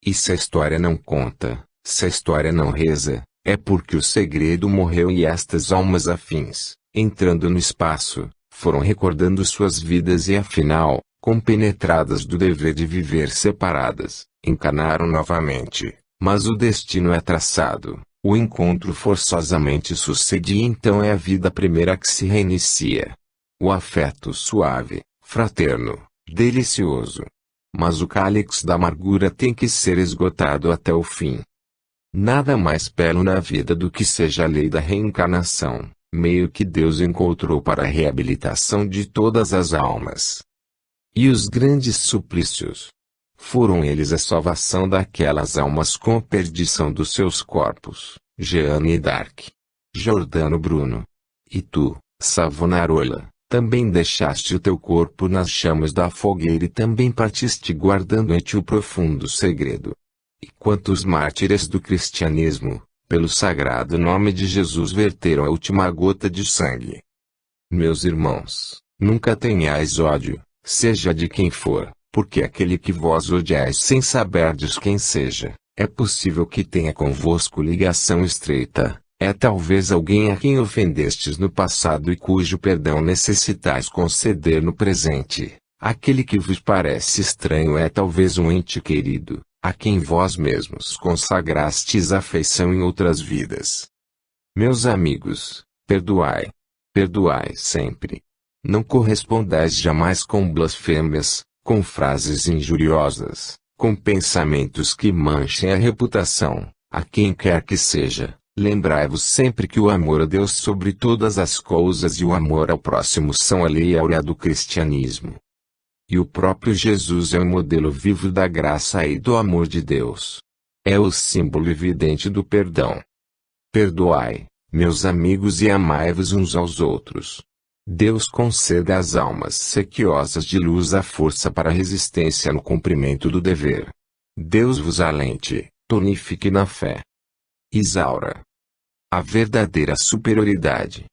E se a história não conta, se a história não reza, é porque o segredo morreu e estas almas afins, entrando no espaço, foram recordando suas vidas e afinal, compenetradas do dever de viver separadas, encarnaram novamente, mas o destino é traçado, o encontro forçosamente sucede e então é a vida primeira que se reinicia. O afeto suave, fraterno, delicioso. Mas o cálice da amargura tem que ser esgotado até o fim. Nada mais belo na vida do que seja a lei da reencarnação, meio que Deus encontrou para a reabilitação de todas as almas. E os grandes suplícios? Foram eles a salvação daquelas almas com a perdição dos seus corpos, Jeanne d'Arc, Giordano Bruno. E tu, Savonarola, também deixaste o teu corpo nas chamas da fogueira e também partiste guardando em ti o profundo segredo. E quantos mártires do cristianismo, pelo sagrado nome de Jesus verteram a última gota de sangue? Meus irmãos, nunca tenhais ódio, seja de quem for, Porque aquele que vós odiais sem saberdes quem seja, é possível que tenha convosco ligação estreita, é talvez alguém a quem ofendestes no passado e cujo perdão necessitais conceder no presente. Aquele que vos parece estranho é talvez um ente querido, a quem vós mesmos consagrastes afeição em outras vidas. Meus amigos, perdoai. Perdoai sempre. Não correspondais jamais com blasfêmias, com frases injuriosas, com pensamentos que manchem a reputação, a quem quer que seja. Lembrai-vos sempre que o amor a Deus sobre todas as coisas e o amor ao próximo são a lei áurea do cristianismo. E o próprio Jesus é o modelo vivo da graça e do amor de Deus. É o símbolo evidente do perdão. Perdoai, meus amigos, e amai-vos uns aos outros. Deus conceda às almas sequiosas de luz a força para a resistência no cumprimento do dever. Deus vos alente, tonifique na fé. Isaura. A verdadeira superioridade.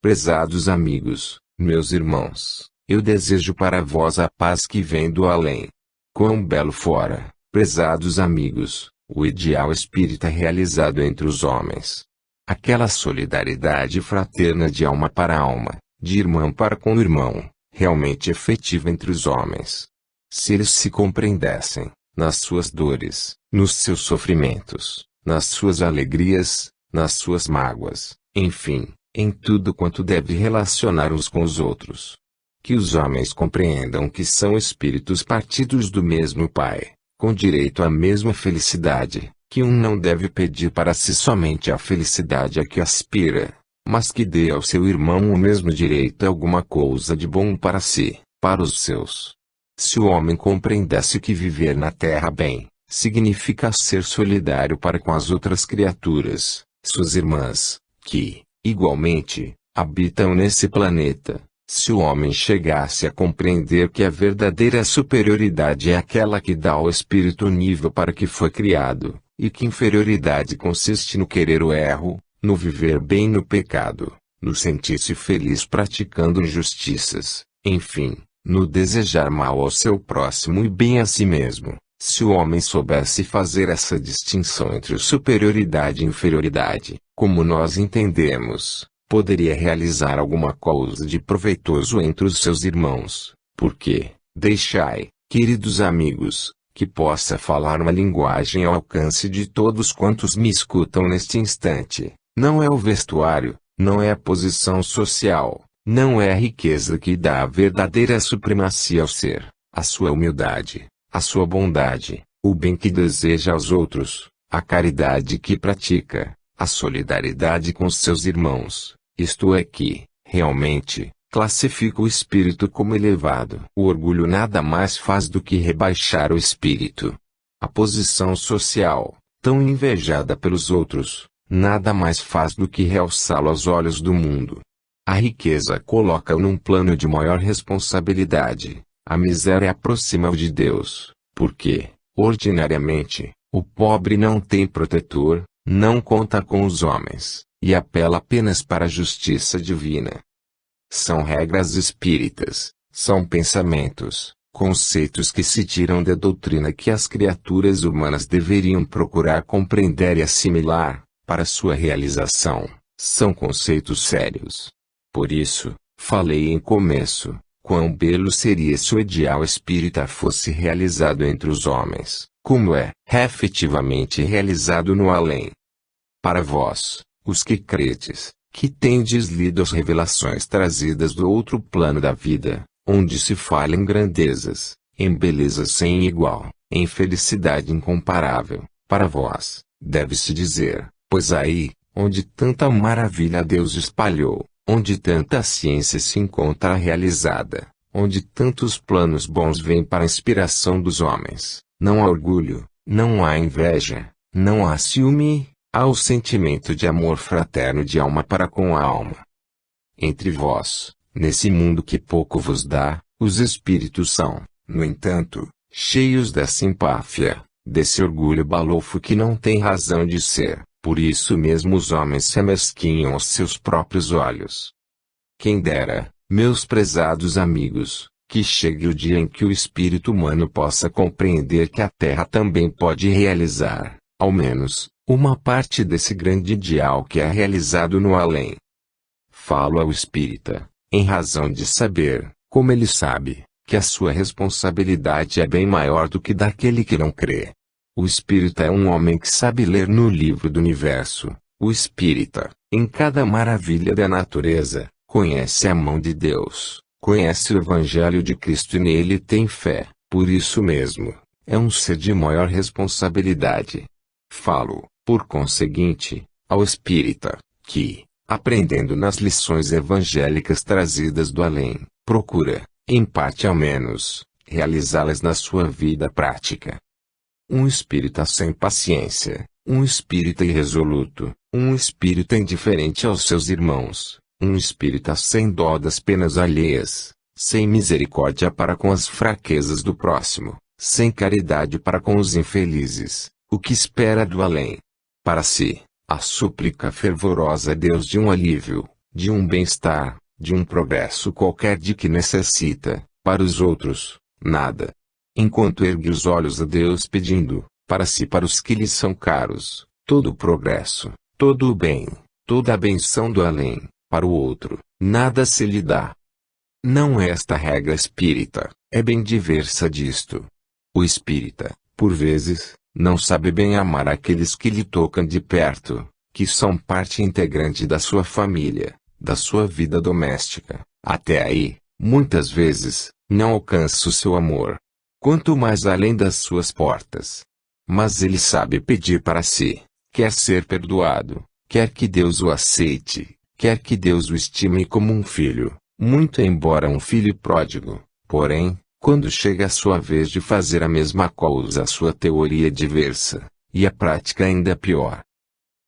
Prezados amigos, meus irmãos, eu desejo para vós a paz que vem do além. Quão belo fora, prezados amigos, o ideal espírita realizado entre os homens. Aquela solidariedade fraterna de alma para alma, de irmão para com irmão, realmente efetiva entre os homens. Se eles se compreendessem, nas suas dores, nos seus sofrimentos, nas suas alegrias, nas suas mágoas, enfim, em tudo quanto deve relacionar uns com os outros. Que os homens compreendam que são espíritos partidos do mesmo Pai, com direito à mesma felicidade, que um não deve pedir para si somente a felicidade a que aspira, mas que dê ao seu irmão o mesmo direito a alguma coisa de bom para si, para os seus. Se o homem compreendesse que viver na terra bem, significa ser solidário para com as outras criaturas, suas irmãs, que, igualmente, habitam nesse planeta. Se o homem chegasse a compreender que a verdadeira superioridade é aquela que dá ao espírito o nível para que foi criado, e que inferioridade consiste no querer o erro, no viver bem no pecado, no sentir-se feliz praticando injustiças, enfim, no desejar mal ao seu próximo e bem a si mesmo, se o homem soubesse fazer essa distinção entre superioridade e inferioridade, como nós entendemos, poderia realizar alguma coisa de proveitoso entre os seus irmãos, porque, deixai, queridos amigos, que possa falar uma linguagem ao alcance de todos quantos me escutam neste instante. Não é o vestuário, não é a posição social, não é a riqueza que dá a verdadeira supremacia ao ser, a sua humildade, a sua bondade, o bem que deseja aos outros, a caridade que pratica, a solidariedade com seus irmãos. Isto é que, realmente, classifica o espírito como elevado. O orgulho nada mais faz do que rebaixar o espírito. A posição social, tão invejada pelos outros, nada mais faz do que realçá-lo aos olhos do mundo. A riqueza coloca-o num plano de maior responsabilidade. A miséria aproxima-o de Deus, porque, ordinariamente, o pobre não tem protetor, não conta com os homens, e apela apenas para a justiça divina. São regras espíritas, são pensamentos, conceitos que se tiram da doutrina que as criaturas humanas deveriam procurar compreender e assimilar, para sua realização, são conceitos sérios. Por isso, falei em começo, quão belo seria se o ideal espírita fosse realizado entre os homens, como é efetivamente realizado no além. Para vós, os que credes, que tendes lido as revelações trazidas do outro plano da vida, onde se fala em grandezas, em beleza sem igual, em felicidade incomparável, para vós, deve-se dizer, pois aí, onde tanta maravilha Deus espalhou, onde tanta ciência se encontra realizada, onde tantos planos bons vêm para a inspiração dos homens, não há orgulho, não há inveja, não há ciúme, há o sentimento de amor fraterno de alma para com a alma. Entre vós, nesse mundo que pouco vos dá, os espíritos são, no entanto, cheios dessa empáfia, desse orgulho balofo que não tem razão de ser, por isso mesmo os homens se amesquinham aos seus próprios olhos. Quem dera, meus prezados amigos, Que chegue o dia em que o espírito humano possa compreender que a Terra também pode realizar, ao menos, uma parte desse grande ideal que é realizado no além. Falo ao espírita, em razão de saber, como ele sabe, que a sua responsabilidade é bem maior do que daquele que não crê. O espírita é um homem que sabe ler no livro do universo. O espírita, em cada maravilha da natureza, conhece a mão de Deus, conhece o Evangelho de Cristo e nele tem fé. Por isso mesmo, é um ser de maior responsabilidade. Falo, por conseguinte, ao espírita, que, aprendendo nas lições evangélicas trazidas do além, procura, em parte ao menos, realizá-las na sua vida prática. Um espírita sem paciência, um espírita irresoluto, um espírita indiferente aos seus irmãos, um espírita sem dó das penas alheias, sem misericórdia para com as fraquezas do próximo, sem caridade para com os infelizes, o que espera do além? Para si, a súplica fervorosa a Deus de um alívio, de um bem-estar, de um progresso qualquer de que necessita, para os outros, nada. Enquanto ergue os olhos a Deus pedindo, para si e para os que lhe são caros, todo o progresso, todo o bem, toda a benção do além, para o outro, nada se lhe dá. Não é esta regra espírita, é bem diversa disto. O espírita, por vezes, não sabe bem amar aqueles que lhe tocam de perto, que são parte integrante da sua família, da sua vida doméstica. Até aí, muitas vezes, não alcança o seu amor. Quanto mais além das suas portas. Mas ele sabe pedir para si, quer ser perdoado, quer que Deus o aceite, quer que Deus o estime como um filho, muito embora um filho pródigo. Porém, quando chega a sua vez de fazer a mesma coisa, a sua teoria é diversa, e a prática ainda é pior.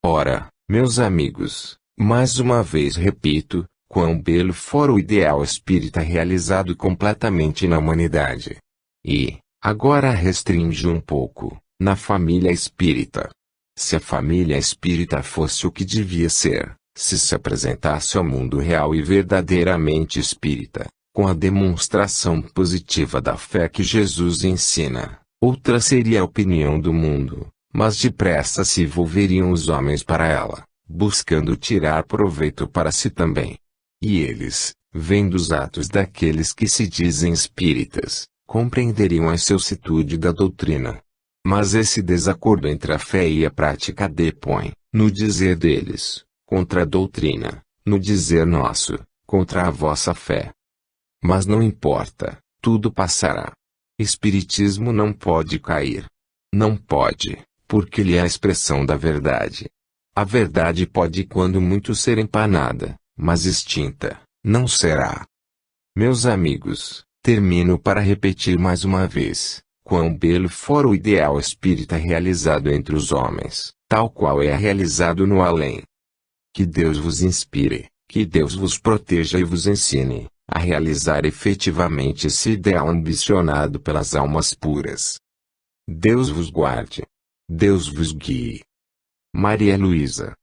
Ora, meus amigos, mais uma vez repito, quão belo fora o ideal espírita realizado completamente na humanidade. E, agora restringe um pouco, na família espírita. Se a família espírita fosse o que devia ser, se apresentasse ao mundo real e verdadeiramente espírita, com a demonstração positiva da fé que Jesus ensina, outra seria a opinião do mundo, mas depressa se volveriam os homens para ela, buscando tirar proveito para si também. E eles, vendo os atos daqueles que se dizem espíritas, compreenderiam a excelsitude da doutrina. Mas esse desacordo entre a fé e a prática depõe, no dizer deles, contra a doutrina, no dizer nosso, contra a vossa fé. Mas não importa, tudo passará. Espiritismo não pode cair. Não pode, porque ele é a expressão da verdade. A verdade pode quando muito ser empanada, mas extinta, não será. Meus amigos, termino para repetir mais uma vez, quão belo fora o ideal espírita realizado entre os homens, tal qual é realizado no além. Que Deus vos inspire, que Deus vos proteja e vos ensine a realizar efetivamente esse ideal ambicionado pelas almas puras. Deus vos guarde. Deus vos guie. Maria Luísa.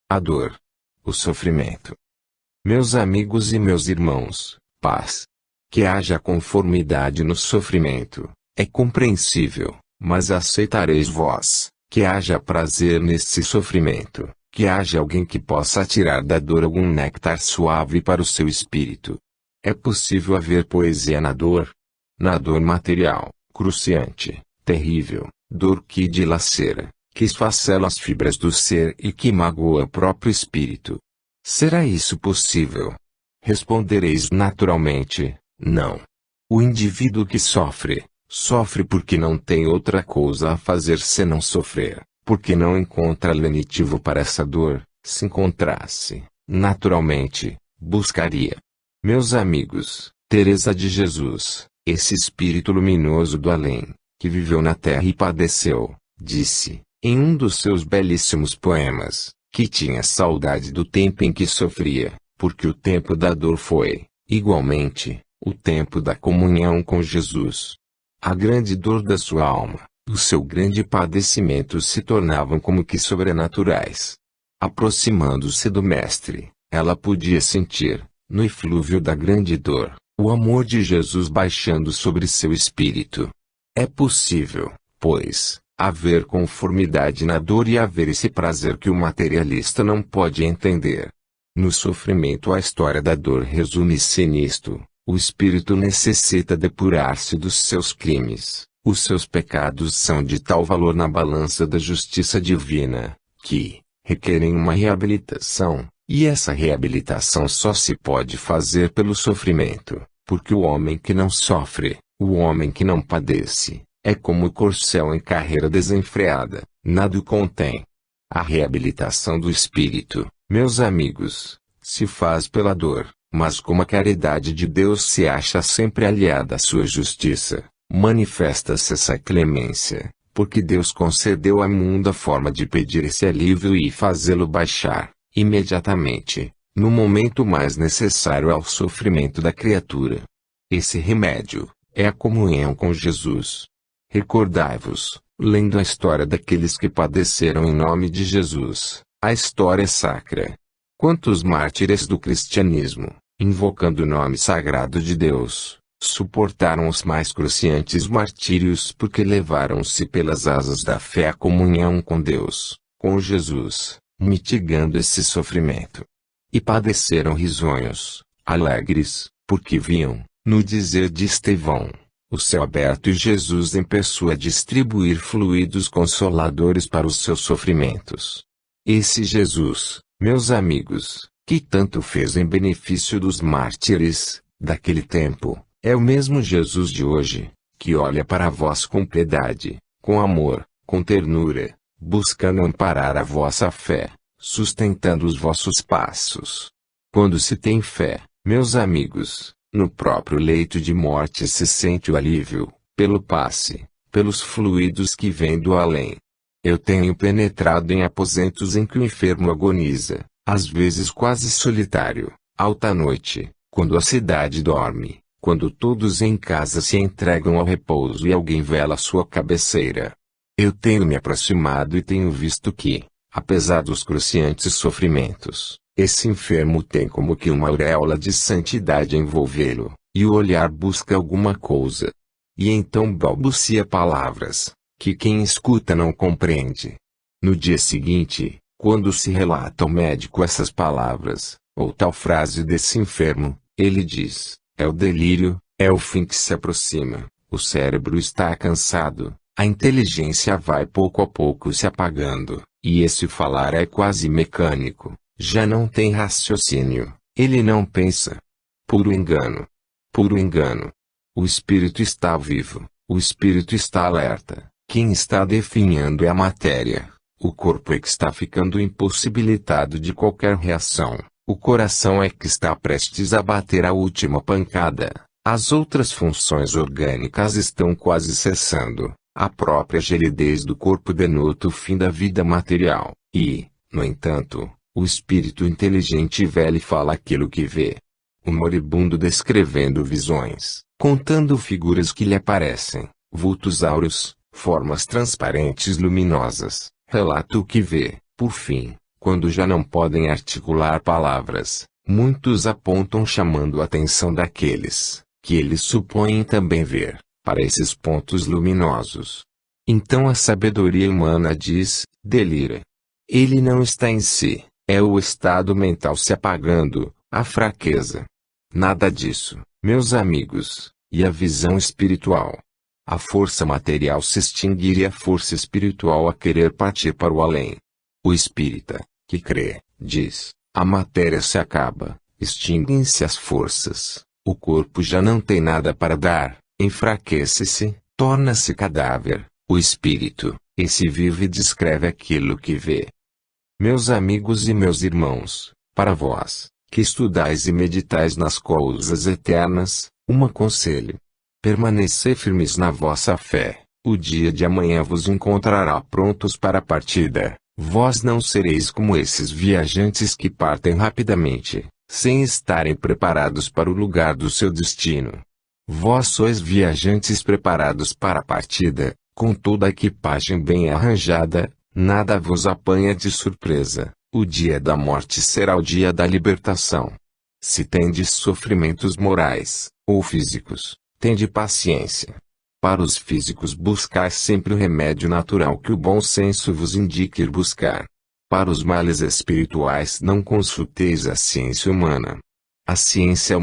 A dor. O sofrimento. Meus amigos e meus irmãos, paz. Que haja conformidade no sofrimento, é compreensível, mas aceitareis vós, que haja prazer nesse sofrimento, que haja alguém que possa tirar da dor algum néctar suave para o seu espírito. É possível haver poesia na dor? Na dor material, cruciante, terrível, dor que dilacera, que esfacela as fibras do ser e que magoa o próprio espírito. Será isso possível? Respondereis naturalmente, não. O indivíduo que sofre, sofre porque não tem outra coisa a fazer senão sofrer, porque não encontra lenitivo para essa dor. Se encontrasse, naturalmente, buscaria. Meus amigos, Teresa de Jesus, esse espírito luminoso do além, que viveu na terra e padeceu, disse, em um dos seus belíssimos poemas, que tinha saudade do tempo em que sofria, porque o tempo da dor foi, igualmente, o tempo da comunhão com Jesus. A grande dor da sua alma, o seu grande padecimento se tornavam como que sobrenaturais. Aproximando-se do Mestre, ela podia sentir, no eflúvio da grande dor, o amor de Jesus baixando sobre seu espírito. É possível, pois, haver conformidade na dor e haver esse prazer que o materialista não pode entender. No sofrimento, a história da dor resume-se nisto: o espírito necessita depurar-se dos seus crimes. Os seus pecados são de tal valor na balança da justiça divina, que requerem uma reabilitação, e essa reabilitação só se pode fazer pelo sofrimento, porque o homem que não sofre, o homem que não padece, é como o corcel em carreira desenfreada, nada o contém. A reabilitação do espírito, meus amigos, se faz pela dor, mas como a caridade de Deus se acha sempre aliada à sua justiça, manifesta-se essa clemência, porque Deus concedeu ao mundo a forma de pedir esse alívio e fazê-lo baixar, imediatamente, no momento mais necessário ao sofrimento da criatura. Esse remédio é a comunhão com Jesus. Recordai-vos, lendo a história daqueles que padeceram em nome de Jesus, a história sacra. Quantos mártires do cristianismo, invocando o nome sagrado de Deus, suportaram os mais cruciantes martírios porque levaram-se pelas asas da fé à comunhão com Deus, com Jesus, mitigando esse sofrimento. E padeceram risonhos, alegres, porque viam, no dizer de Estevão, o céu aberto e Jesus em pessoa distribuir fluidos consoladores para os seus sofrimentos. Esse Jesus, meus amigos, que tanto fez em benefício dos mártires daquele tempo, é o mesmo Jesus de hoje, que olha para vós com piedade, com amor, com ternura, buscando amparar a vossa fé, sustentando os vossos passos. Quando se tem fé, meus amigos, no próprio leito de morte se sente o alívio, pelo passe, pelos fluidos que vêm do além. Eu tenho penetrado em aposentos em que o enfermo agoniza, às vezes quase solitário, alta noite, quando a cidade dorme, quando todos em casa se entregam ao repouso e alguém vela sua cabeceira. Eu tenho me aproximado e tenho visto que, apesar dos cruciantes sofrimentos, esse enfermo tem como que uma auréola de santidade envolvê-lo, e o olhar busca alguma coisa. E então balbucia palavras, que quem escuta não compreende. No dia seguinte, quando se relata ao médico essas palavras, ou tal frase desse enfermo, ele diz: é o delírio, é o fim que se aproxima, o cérebro está cansado, a inteligência vai pouco a pouco se apagando, e esse falar é quase mecânico, já não tem raciocínio, ele não pensa. Puro engano. Puro engano. O espírito está vivo, o espírito está alerta, quem está definhando é a matéria, o corpo é que está ficando impossibilitado de qualquer reação. O coração é que está prestes a bater a última pancada, as outras funções orgânicas estão quase cessando, a própria gelidez do corpo denota o fim da vida material, e, no entanto, o espírito inteligente velho fala aquilo que vê. O moribundo descrevendo visões, contando figuras que lhe aparecem, vultos áureos, formas transparentes luminosas, relata o que vê, por fim. Quando já não podem articular palavras, muitos apontam chamando a atenção daqueles, que eles supõem também ver, para esses pontos luminosos. Então a sabedoria humana diz, delira. Ele não está em si, é o estado mental se apagando, a fraqueza. Nada disso, meus amigos, e a visão espiritual. A força material se extinguir e a força espiritual a querer partir para o além. O espírita, que crê, diz, a matéria se acaba, extinguem-se as forças, o corpo já não tem nada para dar, enfraquece-se, torna-se cadáver. O espírito, esse vive e descreve aquilo que vê. Meus amigos e meus irmãos, para vós, que estudais e meditais nas coisas eternas, um aconselho. Permanecei firmes na vossa fé, o dia de amanhã vos encontrará prontos para a partida. Vós não sereis como esses viajantes que partem rapidamente, sem estarem preparados para o lugar do seu destino. Vós sois viajantes preparados para a partida, com toda a equipagem bem arranjada, nada vos apanha de surpresa, o dia da morte será o dia da libertação. Se tendes sofrimentos morais, ou físicos, tende paciência. Para os físicos buscai sempre o remédio natural que o bom senso vos indique ir buscar. Para os males espirituais não consulteis a ciência humana. A ciência